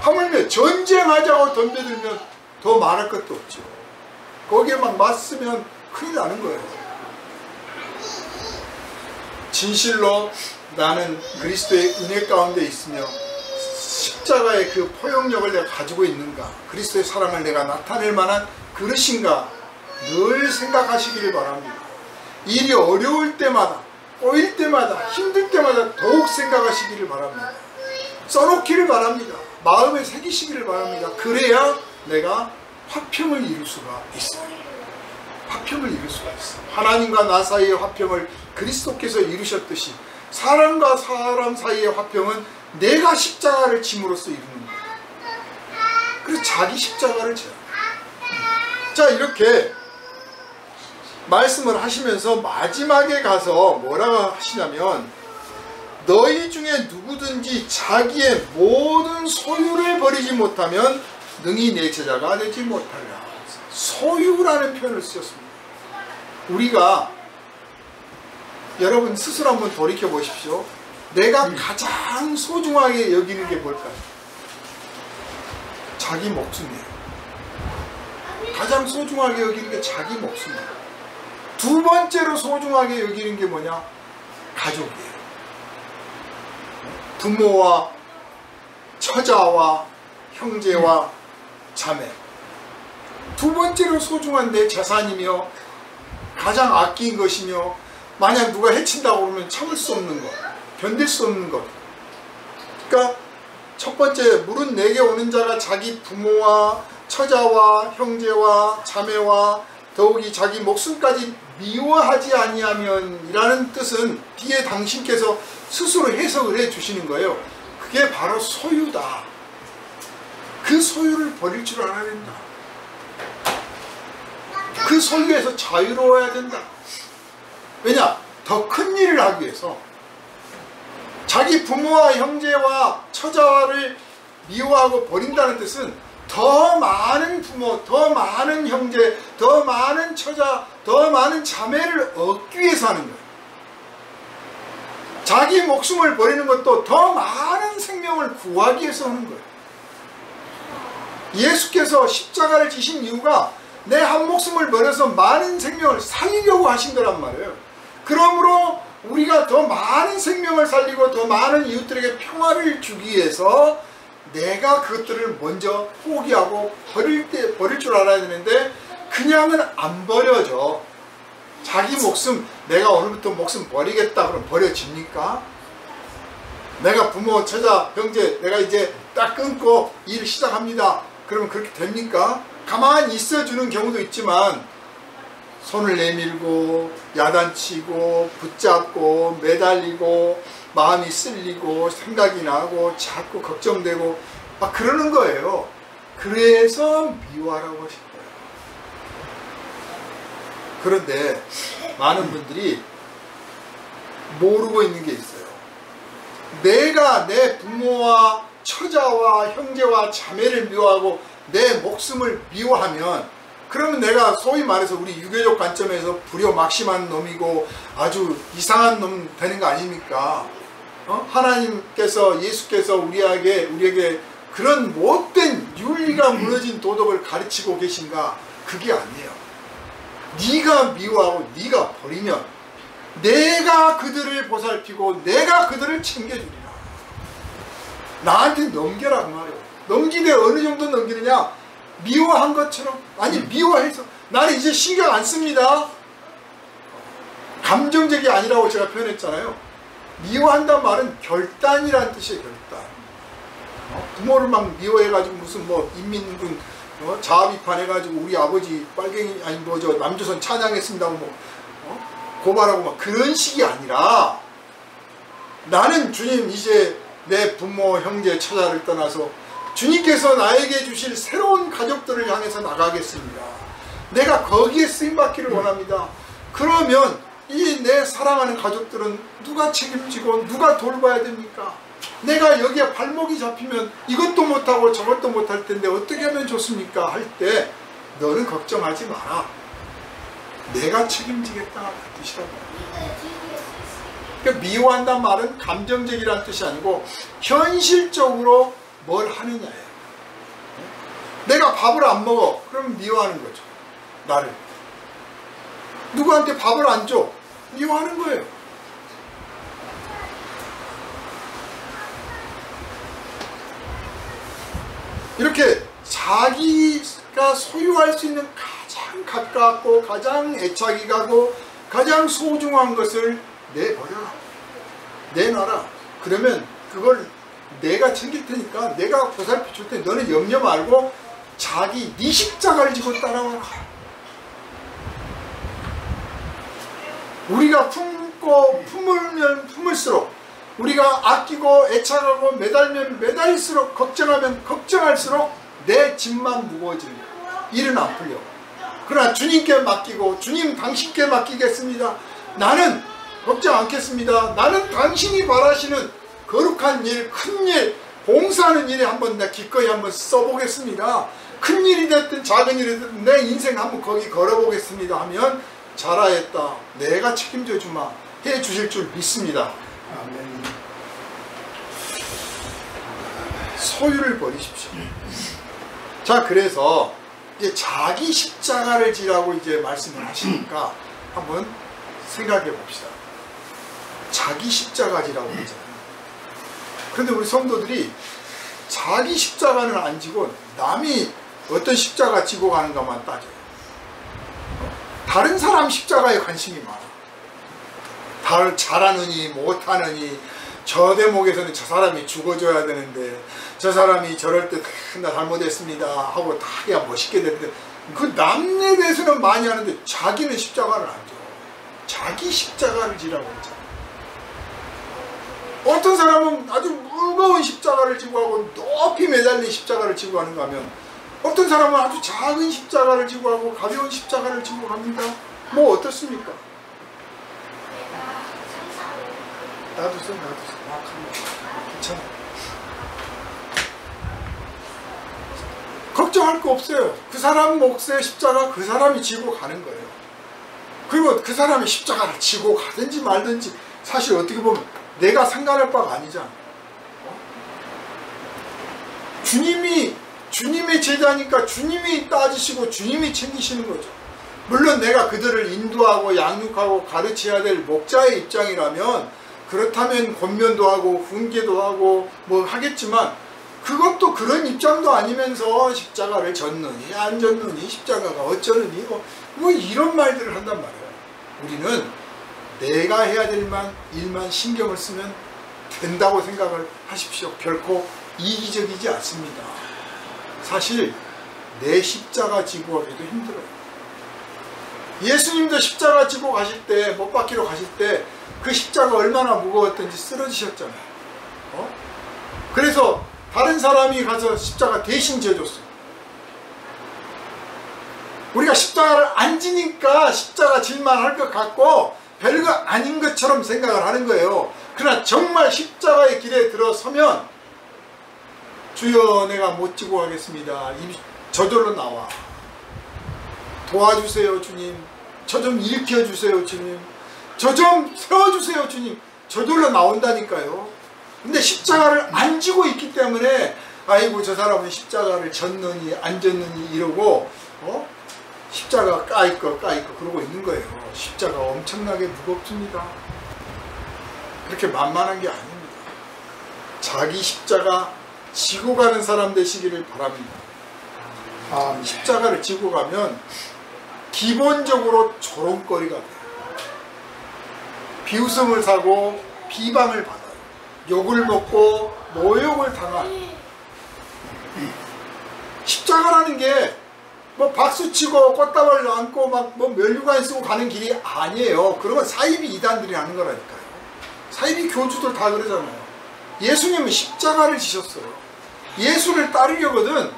하물며 전쟁하자고 덤벼들면 더 말할 것도 없죠. 거기에 막 맞으면 큰일 나는 거예요. 진실로 나는 그리스도의 은혜 가운데 있으며 십자가의 그 포용력을 내가 가지고 있는가, 그리스도의 사랑을 내가 나타낼 만한 그릇인가 늘 생각하시기를 바랍니다. 일이 어려울 때마다, 꼬일 때마다, 힘들 때마다 더욱 생각하시기를 바랍니다. 써놓기를 바랍니다. 마음에 새기시기를 바랍니다. 그래야 내가 화평을 이룰 수가 있어요. 화평을 이룰 수가 있어요. 하나님과 나 사이의 화평을 그리스도께서 이루셨듯이 사람과 사람 사이의 화평은 내가 십자가를 짐으로써 이루는 거예요. 그래서 자기 십자가를 져요. 자, 이렇게 말씀을 하시면서 마지막에 가서 뭐라고 하시냐면, 너희 중에 누구든지 자기의 모든 소유를 버리지 못하면 능히 내 제자가 되지 못하리라. 소유라는 표현을 쓰셨습니다. 우리가, 여러분 스스로 한번 돌이켜 보십시오. 내가 가장 소중하게 여기는 게 뭘까요? 자기 목숨이에요. 가장 소중하게 여기는 게 자기 목숨이에요. 두 번째로 소중하게 여기는 게 뭐냐? 가족이에요. 부모와 처자와 형제와 자매. 두 번째로 소중한 내 재산이며 가장 아낀 것이며, 만약 누가 해친다고 그러면 참을 수 없는 것, 견딜 수 없는 것. 그러니까 첫 번째, 물은 내게 오는 자가 자기 부모와 처자와 형제와 자매와 더욱이 자기 목숨까지 미워하지 아니하면 이라는 뜻은 뒤에 당신께서 스스로 해석을 해 주시는 거예요. 그게 바로 소유다. 그 소유를 버릴 줄 알아야 된다. 그 소유에서 자유로워야 된다. 왜냐? 더 큰 일을 하기 위해서 자기 부모와 형제와 처자를 미워하고 버린다는 뜻은 더 많은 부모, 더 많은 형제, 더 많은 처자, 더 많은 자매를 얻기 위해서 하는 거예요. 자기 목숨을 버리는 것도 더 많은 생명을 구하기 위해서 하는 거예요. 예수께서 십자가를 지신 이유가 내 한 목숨을 버려서 많은 생명을 살리려고 하신 거란 말이에요. 그러므로 우리가 더 많은 생명을 살리고 더 많은 이웃들에게 평화를 주기 위해서 내가 그것들을 먼저 포기하고 버릴 줄 알아야 되는데, 그냥은 안 버려져. 자기 목숨, 내가 오늘부터 목숨 버리겠다 그러면 버려집니까? 내가 부모, 처자, 형제 내가 이제 딱 끊고 일 시작합니다 그러면 그렇게 됩니까? 가만히 있어주는 경우도 있지만 손을 내밀고 야단치고 붙잡고 매달리고 마음이 쓸리고 생각이 나고 자꾸 걱정되고 막 그러는 거예요. 그래서 미워하라고 하신 거예요. 그런데 많은 분들이 모르고 있는 게 있어요. 내가 내 부모와 처자와 형제와 자매를 미워하고 내 목숨을 미워하면, 그러면 내가 소위 말해서 우리 유교적 관점에서 불효막심한 놈이고 아주 이상한 놈 되는 거 아닙니까? 하나님께서, 예수께서 우리에게 그런 못된 윤리가 무너진 도덕을 가르치고 계신가? 그게 아니에요. 네가 미워하고 네가 버리면 내가 그들을 보살피고 내가 그들을 챙겨주리라. 나한테 넘겨라 그 말이에요. 넘기되 어느 정도 넘기느냐? 미워한 것처럼, 아니 미워해서 나는 이제 신경 안 씁니다. 감정적이 아니라고 제가 표현했잖아요. 미워한다는 말은 결단이라는 뜻이에요. 결단. 부모를 막 미워해가지고 무슨 뭐 인민군 자아비판해가지고 우리 아버지 빨갱이 아니 뭐 저 남조선 찬양했습니다고 뭐 고발하고 막 그런 식이 아니라, 나는 주님 이제 내 부모 형제 처자를 떠나서 주님께서 나에게 주실 새로운 가족들을 향해서 나가겠습니다. 내가 거기에 쓰임받기를 원합니다. 그러면 이 내 사랑하는 가족들은 누가 책임지고 누가 돌봐야 됩니까? 내가 여기에 발목이 잡히면 이것도 못하고 저것도 못할 텐데 어떻게 하면 좋습니까? 할 때 너는 걱정하지 마라. 내가 책임지겠다 그 뜻이라고. 그러니까 미워한다는 말은 감정적이라는 뜻이 아니고 현실적으로 뭘 하느냐예요. 내가 밥을 안 먹어. 그럼 미워하는 거죠. 나를. 누구한테 밥을 안 줘. 미워하는 거예요. 이렇게 자기가 소유할 수 있는 가장 가깝고 가장 애착이 가고 가장 소중한 것을 내버려라. 내놔라. 그러면 그걸 내가 챙길 테니까, 내가 보살펴 줄 테니 너는 염려 말고 자기 네 십자가를 지고 따라와라. 우리가 품고 품으면 품을수록, 우리가 아끼고 애착하고 매달면 매달릴수록, 걱정하면 걱정할수록 내 짐만 무거워집니다. 일은 안 풀려. 그러나 주님께 맡기고, 주님 당신께 맡기겠습니다. 나는 걱정 않겠습니다. 나는 당신이 바라시는 거룩한 일, 큰 일, 봉사하는 일에 한번 내 기꺼이 한번 써보겠습니다. 큰 일이 됐든 작은 일이 됐든 내 인생 한번 거기 걸어보겠습니다 하면 잘하였다, 내가 책임져 주마 해 주실 줄 믿습니다. 아멘. 소유를 버리십시오. 자, 그래서 이제 자기 십자가를 지라고 이제 말씀을 하시니까 한번 생각해 봅시다. 자기 십자가 지라고 그러잖아요. 그런데 우리 성도들이 자기 십자가는 안 지고 남이 어떤 십자가 지고 가는가만 따져요. 다른 사람 십자가에 관심이 많아. 다른 잘하느니 못하느니, 저 대목에서는 저 사람이 죽어줘야 되는데 저 사람이 저럴 때 나 잘못했습니다 하고 다 그냥 멋있게 되는데, 그 남에 대해서는 많이 하는데 자기는 십자가를 안 져. 자기 십자가를 지라고 했잖아. 어떤 사람은 아주 무거운 십자가를 지고 하고 높이 매달린 십자가를 지고 가는가 하면, 어떤 사람은 아주 작은 십자가를 지고 하고 가벼운 십자가를 지고 갑니다. 뭐 어떻습니까? 놔두세요. 괜찮아. 걱정할 거 없어요. 그 사람 몫의 십자가 그 사람이 지고 가는 거예요. 그리고 그 사람이 십자가를 지고 가든지 말든지 사실 어떻게 보면 내가 상관할 바가 아니잖아. 주님의 제자니까 주님이 따지시고 주님이 챙기시는 거죠. 물론 내가 그들을 인도하고 양육하고 가르쳐야 될 목자의 입장이라면, 그렇다면 권면도 하고 훈계도 하고 뭐 하겠지만, 그것도 그런 입장도 아니면서 십자가를 졌느니 안 졌느니, 십자가가 어쩌느니 뭐 이런 말들을 한단 말이에요. 우리는 내가 해야 될 일만 신경을 쓰면 된다고 생각을 하십시오. 결코 이기적이지 않습니다. 사실 내 십자가 지고 하기도 힘들어요. 예수님도 십자가 지고 가실 때, 못 박히러 가실 때 그 십자가 얼마나 무거웠던지 쓰러지셨잖아요. 그래서 다른 사람이 가서 십자가 대신 져줬어요. 우리가 십자가를 안 지니까 십자가 질만 할 것 같고 별거 아닌 것처럼 생각을 하는 거예요. 그러나 정말 십자가의 길에 들어서면 주여 내가 못 지고 가겠습니다. 저절로 나와. 도와주세요 주님. 저 좀 일으켜주세요 주님. 저 좀 세워주세요 주님. 저절로 나온다니까요. 근데 십자가를 안 지고 있기 때문에 아이고 저 사람은 십자가를 졌느니 안 졌느니 이러고 십자가 까이꺼 그러고 있는 거예요. 십자가 엄청나게 무겁습니다. 그렇게 만만한 게 아닙니다. 자기 십자가 지고 가는 사람 되시기를 바랍니다. 십자가를 지고 가면 기본적으로 조롱거리가 돼요. 비웃음을 사고 비방을 받아요. 욕을 먹고 모욕을 당하요. 십자가라는 게 뭐 박수치고 꽃다발 안고 막 뭐 면류관 쓰고 가는 길이 아니에요. 그러면 사이비 이단들이 하는 거라니까요. 사이비 교주들 다 그러잖아요. 예수님은 십자가를 지셨어요. 예수를 따르려거든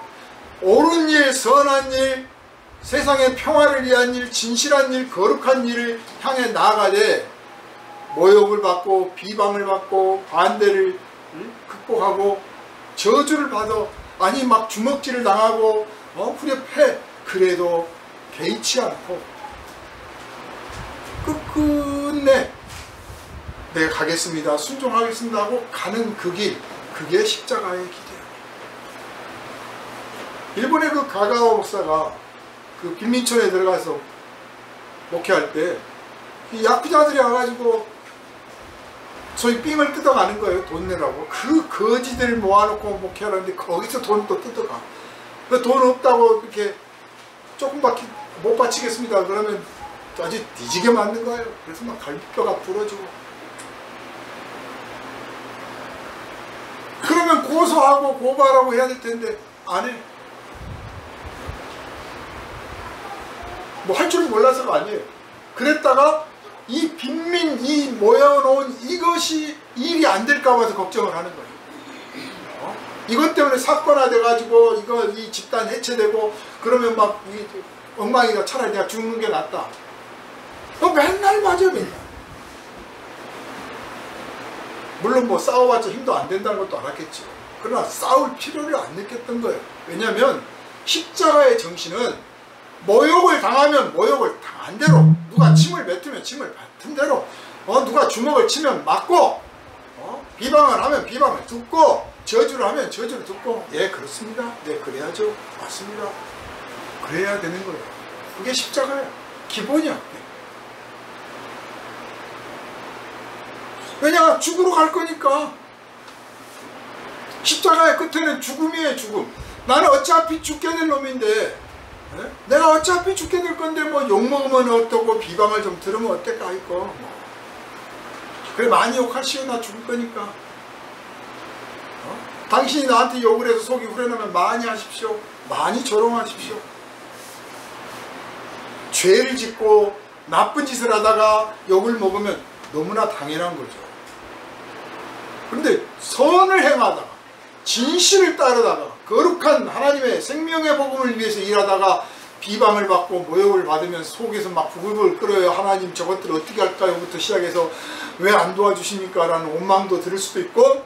옳은 일, 선한 일, 세상의 평화를 위한 일, 진실한 일, 거룩한 일을 향해 나아가되 모욕을 받고 비방을 받고 반대를 극복하고 저주를 받아 아니 막 주먹질을 당하고 후려패 그래도 개의치 않고 끝끝내 내가 가겠습니다 순종하겠습니다 하고 가는 그 길, 그게 십자가의 길이에요. 일본의 그 가가와 목사가 그 빈민촌에 들어가서 목회할 때 이 야쿠자들이 와가지고 소위 삥을 뜯어가는 거예요. 돈 내라고. 그 거지들을 모아놓고 목회하는데 거기서 돈을 또 뜯어가. 그 돈 없다고 이렇게 조금밖에 못 바치겠습니다. 그러면 아주 뒤지게 맞는 거예요. 그래서 막 갈비뼈가 부러지고. 그러면 고소하고 고발하고 해야 될 텐데 안 해. 뭐 할 줄 몰라서가 아니에요. 그랬다가 이 빈민, 이 모여놓은 이것이 일이 안 될까 봐서 걱정을 하는 거예요. 이것 때문에 사건화 돼가지고 이 집단 해체되고 그러면 막 엉망이다. 차라리 내가 죽는 게 낫다. 맨날 맞아 맨날. 물론 뭐 싸워봤자 힘도 안 된다는 것도 알았겠죠. 그러나 싸울 필요를 안 느꼈던 거예요. 왜냐하면 십자가의 정신은 모욕을 당하면 모욕을 당한 대로, 누가 침을 뱉으면 침을 뱉은 대로, 누가 주먹을 치면 맞고, 비방을 하면 비방을 듣고, 저주를 하면 저주를 듣고, 예 그렇습니다. 네 그래야죠. 맞습니다. 그래야 되는 거예요. 그게 십자가예요. 기본이야. 왜냐 죽으러 갈 거니까. 십자가의 끝에는 죽음이에요. 죽음. 나는 어차피 죽게 될 놈인데 내가 어차피 죽게 될 건데 뭐 욕먹으면 어떠고 비방을 좀 들으면 어떨까 했고 그래 많이 욕하시오. 나 죽을 거니까. 당신이 나한테 욕을 해서 속이 후련하면 많이 하십시오. 많이 조롱하십시오. 죄를 짓고 나쁜 짓을 하다가 욕을 먹으면 너무나 당연한 거죠. 그런데 선을 행하다가 진실을 따르다가 거룩한 하나님의 생명의 복음을 위해서 일하다가 비방을 받고 모욕을 받으면 속에서 막 부글부글 끓어요. 하나님 저것들 어떻게 할까요? 부터 시작해서 왜 안 도와주십니까? 라는 원망도 들을 수도 있고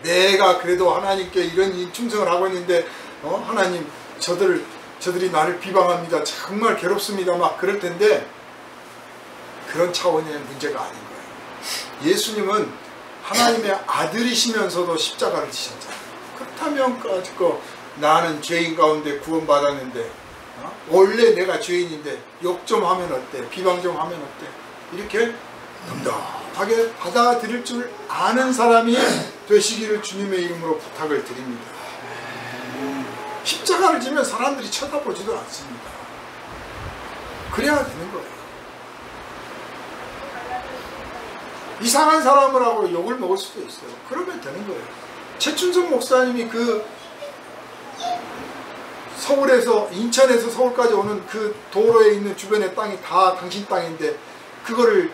내가 그래도 하나님께 이런 충성을 하고 있는데 하나님 저들이 나를 비방합니다. 정말 괴롭습니다. 막 그럴 텐데 그런 차원의 문제가 아닌 거예요. 예수님은 하나님의 아들이시면서도 십자가를 지셨잖아요. 그렇다면 나는 죄인 가운데 구원받았는데 원래 내가 죄인인데 욕 좀 하면 어때? 비방 좀 하면 어때? 이렇게 덤덤하게 받아들일 줄 아는 사람이 되시기를 주님의 이름으로 부탁을 드립니다. 십자가를 지면 사람들이 쳐다보지도 않습니다. 그래야 되는 거예요. 이상한 사람을 하고 욕을 먹을 수도 있어요. 그러면 되는 거예요. 최춘성 목사님이 서울에서 인천에서 서울까지 오는 그 도로에 있는 주변의 땅이 다 당신 땅인데 그거를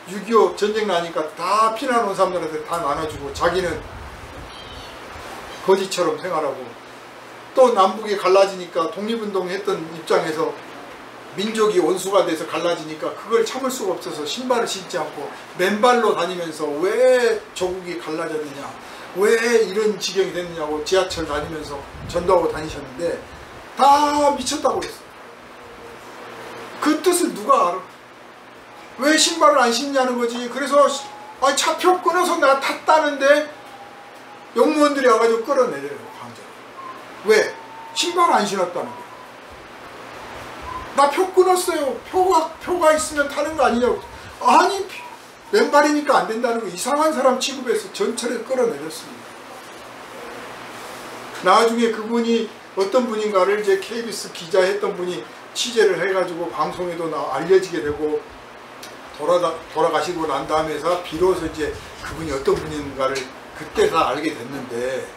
6.25 전쟁 나니까 다 피난 온 사람들한테 다 나눠주고 자기는 거지처럼 생활하고 또 남북이 갈라지니까 독립운동 했던 입장에서 민족이 원수가 돼서 갈라지니까 그걸 참을 수가 없어서 신발을 신지 않고 맨발로 다니면서 왜 조국이 갈라졌느냐, 왜 이런 지경이 됐느냐고 지하철 다니면서 전도하고 다니셨는데 다 미쳤다고 그랬어요. 그 뜻을 누가 알아? 왜 신발을 안 신냐는 거지. 그래서 차표 끊어서 내가 탔다는데 영무원들이 와가지고 끌어내려요, 강제로. 왜? 신발 안 신었다는 거예요. 나 표 끊었어요. 표가 있으면 타는 거 아니냐고. 아니, 맨발이니까 안 된다는 거. 이상한 사람 취급해서 전철에 끌어내렸습니다. 나중에 그분이 어떤 분인가를 이제 KBS 기자 했던 분이 취재를 해가지고 방송에도 알려지게 되고 돌아가시고 난 다음에서 비로소 이제 그분이 어떤 분인가를 그때 다 알게 됐는데,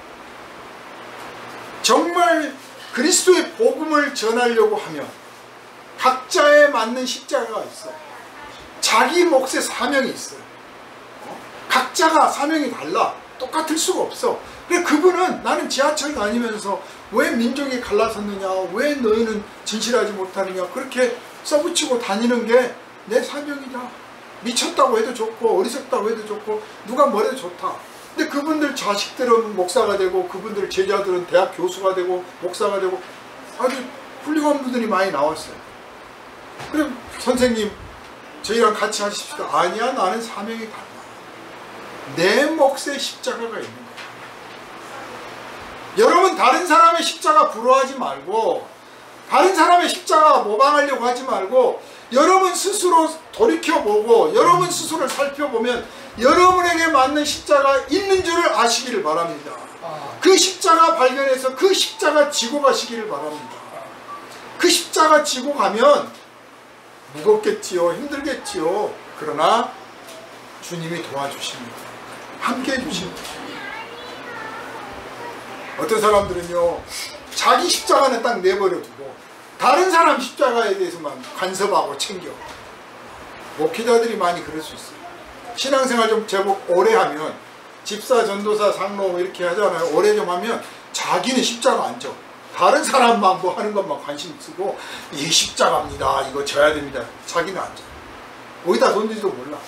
정말 그리스도의 복음을 전하려고 하면 각자에 맞는 십자가가 있어요. 자기 몫의 사명이 있어요. 각자가 사명이 달라. 똑같을 수가 없어. 그래, 그분은 나는 지하철 다니면서 왜 민족이 갈라섰느냐, 왜 너희는 진실하지 못하느냐, 그렇게 써붙이고 다니는 게 내 사명이다. 미쳤다고 해도 좋고 어리석다고 해도 좋고 누가 뭐래도 좋다. 근데 그분들 자식들은 목사가 되고 그분들 제자들은 대학 교수가 되고 목사가 되고 아주 훌륭한 분들이 많이 나왔어요. 그럼 선생님 저희랑 같이 하십시오. 아니야, 나는 사명이 달라. 내 몫의 십자가가 있는 거야. 여러분, 다른 사람의 십자가 부러워하지 말고, 다른 사람의 십자가 모방하려고 하지 말고, 여러분 스스로 돌이켜보고 여러분 스스로를 살펴보면 여러분에게 맞는 십자가 있는 줄을 아시기를 바랍니다. 그 십자가 발견해서 그 십자가 지고 가시기를 바랍니다. 그 십자가 지고 가면 무겁겠지요, 힘들겠지요. 그러나 주님이 도와주십니다. 함께 해주십니다. 어떤 사람들은요, 자기 십자가는 딱 내버려두고 다른 사람 십자가에 대해서만 간섭하고 챙겨. 목회자들이 많이 그럴 수 있어요. 신앙생활 좀 제법 오래 하면, 집사, 전도사, 장로 이렇게 하잖아요. 오래 좀 하면 자기는 십자가 안 져. 다른 사람만 뭐 하는 것만 관심 쓰고, 이 십자가입니다, 이거 져야 됩니다. 자기는 안 져. 어디다 던지지도 몰라.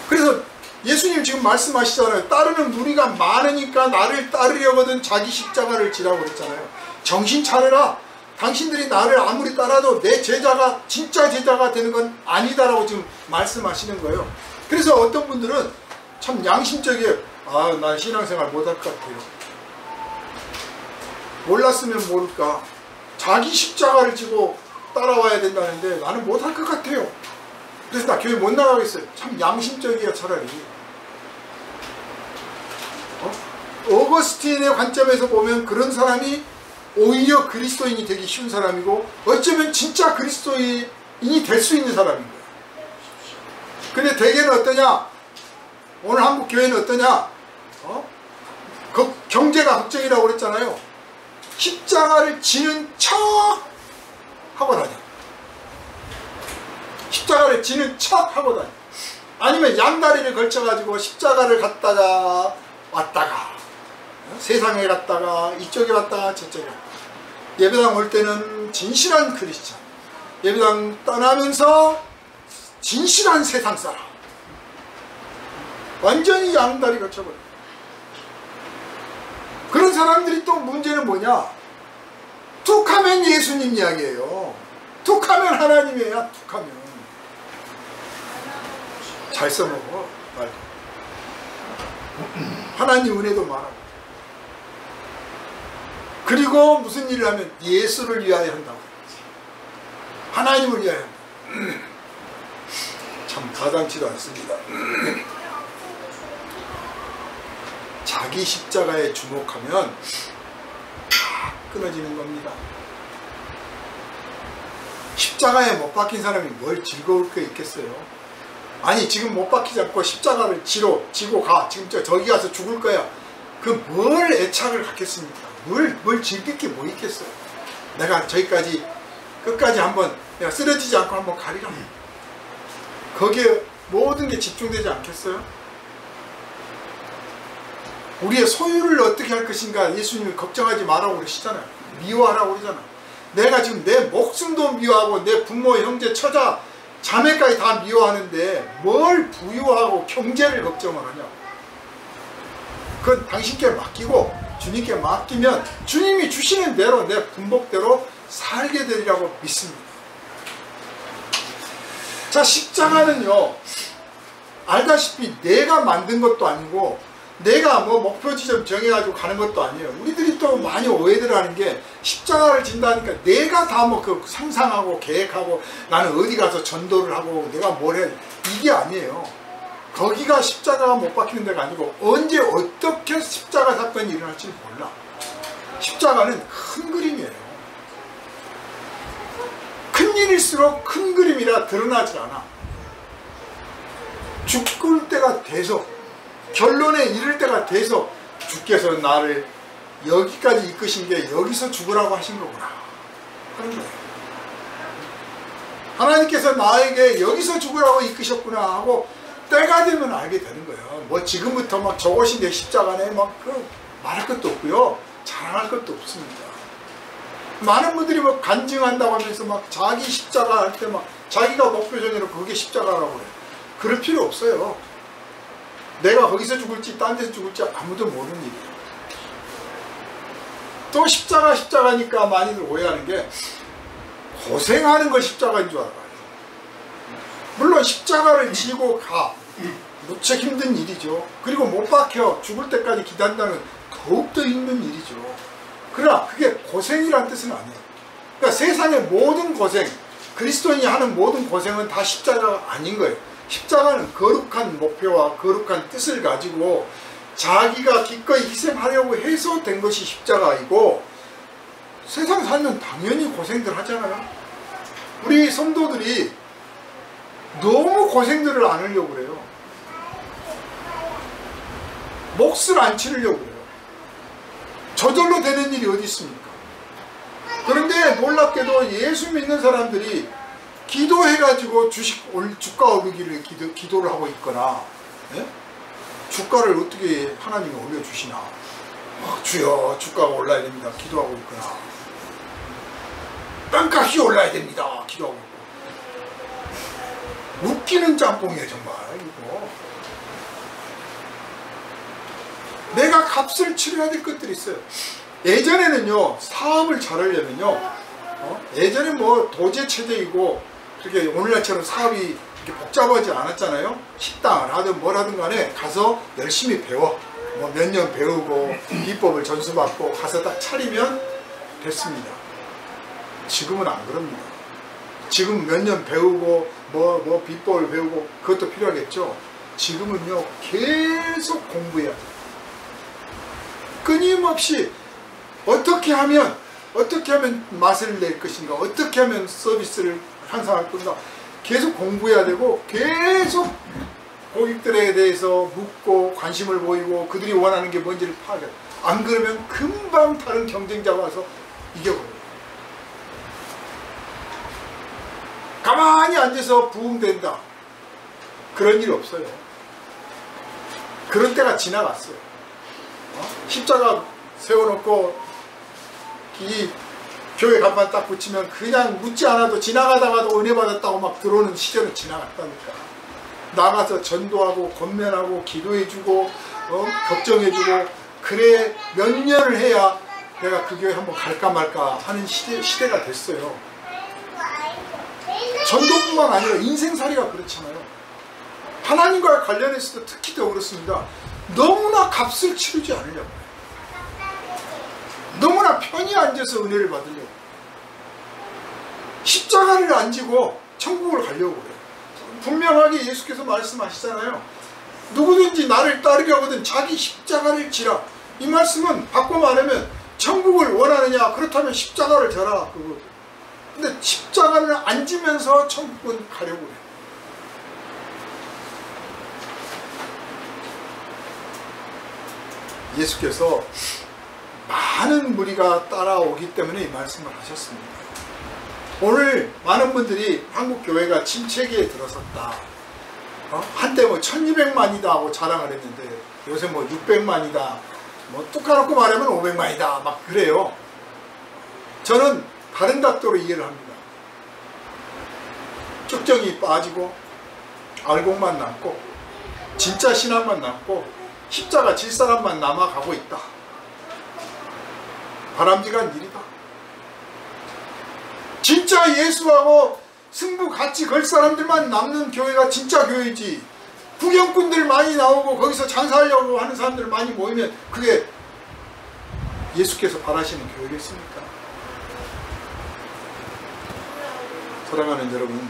그래서 예수님 지금 말씀하시잖아요. 따르는 무리가 많으니까 나를 따르려거든 자기 십자가를 지라고 그랬잖아요. 정신 차려라. 당신들이 나를 아무리 따라도 내 제자가, 진짜 제자가 되는 건 아니다라고 지금 말씀하시는 거예요. 그래서 어떤 분들은 참 양심적이에요. 아, 난 신앙생활 못할 것 같아요. 몰랐으면 모를까. 자기 십자가를 지고 따라와야 된다는데 나는 못할 것 같아요. 그래서 나 교회 못 나가겠어요. 참 양심적이야, 차라리. 어거스틴의 관점에서 보면 그런 사람이 오히려 그리스도인이 되기 쉬운 사람이고, 어쩌면 진짜 그리스도인이 될 수 있는 사람인 거예요. 근데 대개는 어떠냐? 오늘 한국 교회는 어떠냐? 그 경제가 걱정이라고 그랬잖아요. 십자가를 지는 척 하고 다녀. 십자가를 지는 척 하고 다녀. 아니면 양다리를 걸쳐가지고 십자가를 갖다가 왔다가, 세상에 갔다가 이쪽에 왔다가 저쪽에 갔다가. 예배당 올 때는 진실한 크리스찬, 예배당 떠나면서 진실한 세상 사람. 완전히 양다리 걸쳐버려. 그런 사람들이 또 문제는 뭐냐? 툭하면 예수님 이야기예요. 툭하면 하나님이야. 툭하면 잘 써먹어 말도. 하나님 은혜도 말하고. 그리고 무슨 일을 하면 예수를 위하여 한다고. 하나님을 위하여 한다. 참 가당치도 않습니다. 자기 십자가에 주목하면 다 끊어지는 겁니다. 십자가에 못 박힌 사람이 뭘 즐거울 게 있겠어요? 아니, 지금 못 박히지 않고 십자가를 지고 가. 지금 저기 가서 죽을 거야. 그 뭘 애착을 갖겠습니까? 뭘 즐길 게 뭐 있겠어요? 내가 저기까지 끝까지 한번 내가 쓰러지지 않고 한번 가리라. 거기에 모든 게 집중되지 않겠어요? 우리의 소유를 어떻게 할 것인가 예수님이 걱정하지 말라고 그러시잖아요. 미워하라고 그러잖아요. 내가 지금 내 목숨도 미워하고 내 부모, 형제, 처자, 자매까지 다 미워하는데 뭘 부유하고 경제를 걱정을 하냐. 그건 당신께 맡기고 주님께 맡기면 주님이 주시는 대로 내 분복대로 살게 되리라고 믿습니다. 자, 십자가는요, 알다시피 내가 만든 것도 아니고 내가 뭐 목표 지점 정해가지고 가는 것도 아니에요. 우리들이 또 많이 오해들 하는 게 십자가를 진다니까 내가 다 뭐 그 상상하고 계획하고 나는 어디 가서 전도를 하고 내가 뭘 해. 이게 아니에요. 거기가 십자가가 못 박히는 데가 아니고 언제 어떻게 십자가 사건이 일어날지 몰라. 십자가는 큰 그림이에요. 큰 일일수록 큰 그림이라 드러나질 않아. 죽을 때가 돼서 결론에 이를 때가 돼서 주께서 나를 여기까지 이끄신 게 여기서 죽으라고 하신 거구나 하는 거예요. 하나님께서 나에게 여기서 죽으라고 이끄셨구나 하고 때가 되면 알게 되는 거예요. 뭐 지금부터 막 저것이 내 십자가네 막 그 말할 것도 없고요, 자랑할 것도 없습니다. 많은 분들이 뭐 간증한다고 하면서 막 자기 십자가 할 때 막 자기가 목표정해놓고 그게 십자가라고 그래요. 그럴 필요 없어요. 내가 거기서 죽을지 딴 데서 죽을지 아무도 모르는 일이에요. 또 십자가니까 많이들 오해하는 게 고생하는 걸 십자가인 줄 알아요. 물론 십자가를 지고 가 무척 힘든 일이죠. 그리고 못 박혀 죽을 때까지 기다린다는 더욱더 힘든 일이죠. 그러나 그게 고생이란 뜻은 아니에요. 그러니까 세상의 모든 고생, 그리스도인이 하는 모든 고생은 다 십자가가 아닌 거예요. 십자가는 거룩한 목표와 거룩한 뜻을 가지고 자기가 기꺼이 희생하려고 해서 된 것이 십자가이고, 세상 살면 당연히 고생들 하잖아요. 우리 성도들이 너무 고생들을 안 하려고 그래요. 몫을 안 치르려고 그래요. 저절로 되는 일이 어디 있습니까? 그런데 놀랍게도 예수 믿는 사람들이 기도해가지고 주가 오르기를 기도를 하고 있거나, 예? 주가를 어떻게 하나님이 올려주시나, 주여 주가가 올라야 됩니다 기도하고 있거나, 땅값이 올라야 됩니다 기도하고 있고, 웃기는 짬뽕이에요 정말. 이거 내가 값을 치러야 될 것들이 있어요. 예전에는요, 사업을 잘하려면요, 예전에 뭐 도제 체제이고 그렇게 오늘날처럼 사업이 이렇게 복잡하지 않았잖아요. 식당을 하든 뭘 하든 간에 가서 열심히 배워, 뭐 몇 년 배우고 비법을 전수받고 가서 딱 차리면 됐습니다. 지금은 안 그럽니다. 지금 몇 년 배우고 뭐 비법을 배우고 그것도 필요하겠죠. 지금은요, 계속 공부해야 돼요. 끊임없이 어떻게 하면 맛을 낼 것인가, 어떻게 하면 서비스를 향상할 건가, 계속 공부해야 되고, 계속 고객들에 대해서 묻고 관심을 보이고 그들이 원하는 게 뭔지를 파악해야 돼요. 안 그러면 금방 다른 경쟁자가 와서 이겨버려요. 가만히 앉아서 부흥된다, 그런 일 없어요. 그런 때가 지나갔어요. 십자가 세워놓고 이 교회 간판 딱 붙이면 그냥 묻지 않아도 지나가다가도 은혜 받았다고 막 들어오는 시절은 지나갔다니까. 나가서 전도하고 권면하고 기도해주고 걱정해주고, 그래 몇 년을 해야 내가 그 교회 한번 갈까 말까 하는 시대가 됐어요. 전도뿐만 아니라 인생살이가 그렇잖아요. 하나님과 관련해서도 특히 더 그렇습니다. 너무나 값을 치르지 않으려고, 너무나 편히 앉아서 은혜를 받으려고, 십자가를 안 지고 천국을 가려고 그래요. 분명하게 예수께서 말씀하시잖아요. 누구든지 나를 따르려거든 자기 십자가를 지라. 이 말씀은 바꿔 말하면 천국을 원하느냐, 그렇다면 십자가를 져라 그거죠. 근데 십자가를 안 지면서 천국은 가려고 그래요. 예수께서 많은 무리가 따라오기 때문에 이 말씀을 하셨습니다. 오늘 많은 분들이 한국 교회가 침체기에 들어섰다, 한때 뭐 1200만이다 하고 자랑을 했는데 요새 뭐 600만이다, 뭐 뚝 까놓고 말하면 500만이다 막 그래요. 저는 다른 각도로 이해를 합니다. 쭉정이 빠지고 알곡만 남고 진짜 신앙만 남고 십자가 질 사람만 남아가고 있다. 바람직한 일이다. 진짜 예수하고 승부 같이 걸 사람들만 남는 교회가 진짜 교회지. 구경꾼들 많이 나오고 거기서 장사하려고 하는 사람들 많이 모이면 그게 예수께서 바라시는 교회겠습니까? 사랑하는 여러분,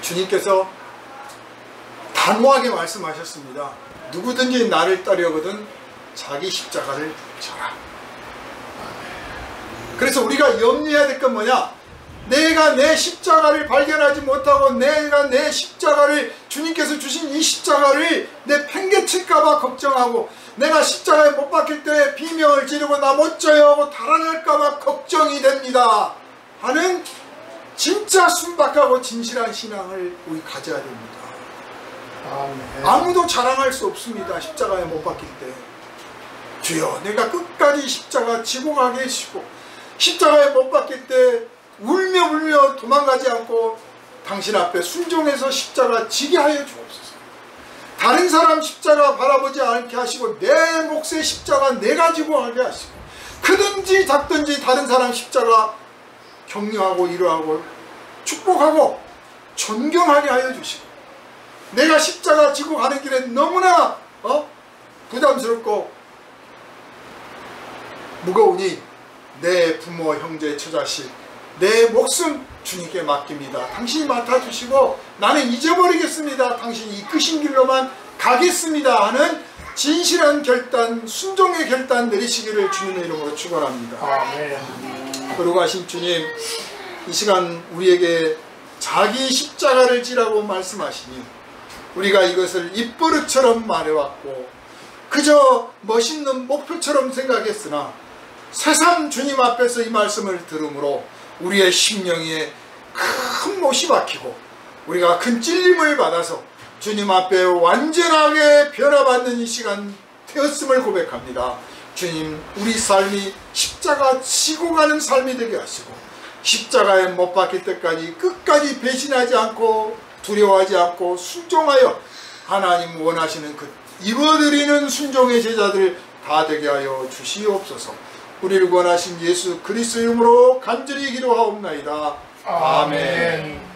주님께서 단호하게 말씀하셨습니다. 누구든지 나를 따르거든 자기 십자가를 져라. 그래서 우리가 염려해야 될 건 뭐냐? 내가 내 십자가를 발견하지 못하고 내가 내 십자가를, 주님께서 주신 이 십자가를 내 팽개칠까봐 걱정하고, 내가 십자가에 못 박힐 때 비명을 지르고 나 못 져요 하고 달아날까봐 걱정이 됩니다 하는 진짜 순박하고 진실한 신앙을 우리 가져야 됩니다. 아멘. 아무도 자랑할 수 없습니다. 십자가에 못 박힐 때. 주여 내가 끝까지 십자가 지고 가게 해주시고, 십자가에 못 박힐 때 울며 울며 도망가지 않고 당신 앞에 순종해서 십자가 지게 하여 주옵소서. 다른 사람 십자가 바라보지 않게 하시고 내 몫의 십자가 내가 지고 가게 하시고, 크든지 작든지 다른 사람 십자가 격려하고 위로하고 축복하고 존경하게 하여 주시고, 내가 십자가 지고 가는 길에 너무나 부담스럽고 무거우니 내 부모, 형제, 처자식, 내 목숨 주님께 맡깁니다. 당신이 맡아주시고 나는 잊어버리겠습니다. 당신이 이끄신 길로만 가겠습니다 하는 진실한 결단, 순종의 결단 내리시기를 주님의 이름으로 축원합니다. 아멘. 거룩하신 주님, 이 시간 우리에게 자기 십자가를 지라고 말씀하시니 우리가 이것을 입버릇처럼 말해왔고 그저 멋있는 목표처럼 생각했으나 새삼 주님 앞에서 이 말씀을 들음으로 우리의 심령에 큰 못이 박히고 우리가 큰 찔림을 받아서 주님 앞에 완전하게 변화받는 이 시간 되었음을 고백합니다. 주님, 우리 삶이 십자가 지고 가는 삶이 되게 하시고 십자가에 못 박힐 때까지 끝까지 배신하지 않고 두려워하지 않고 순종하여 하나님 원하시는 그 입어드리는 순종의 제자들 다 되게 하여 주시옵소서. 우리를 원하신 예수 그리스도의 이름으로 간절히 기도하옵나이다. 아멘.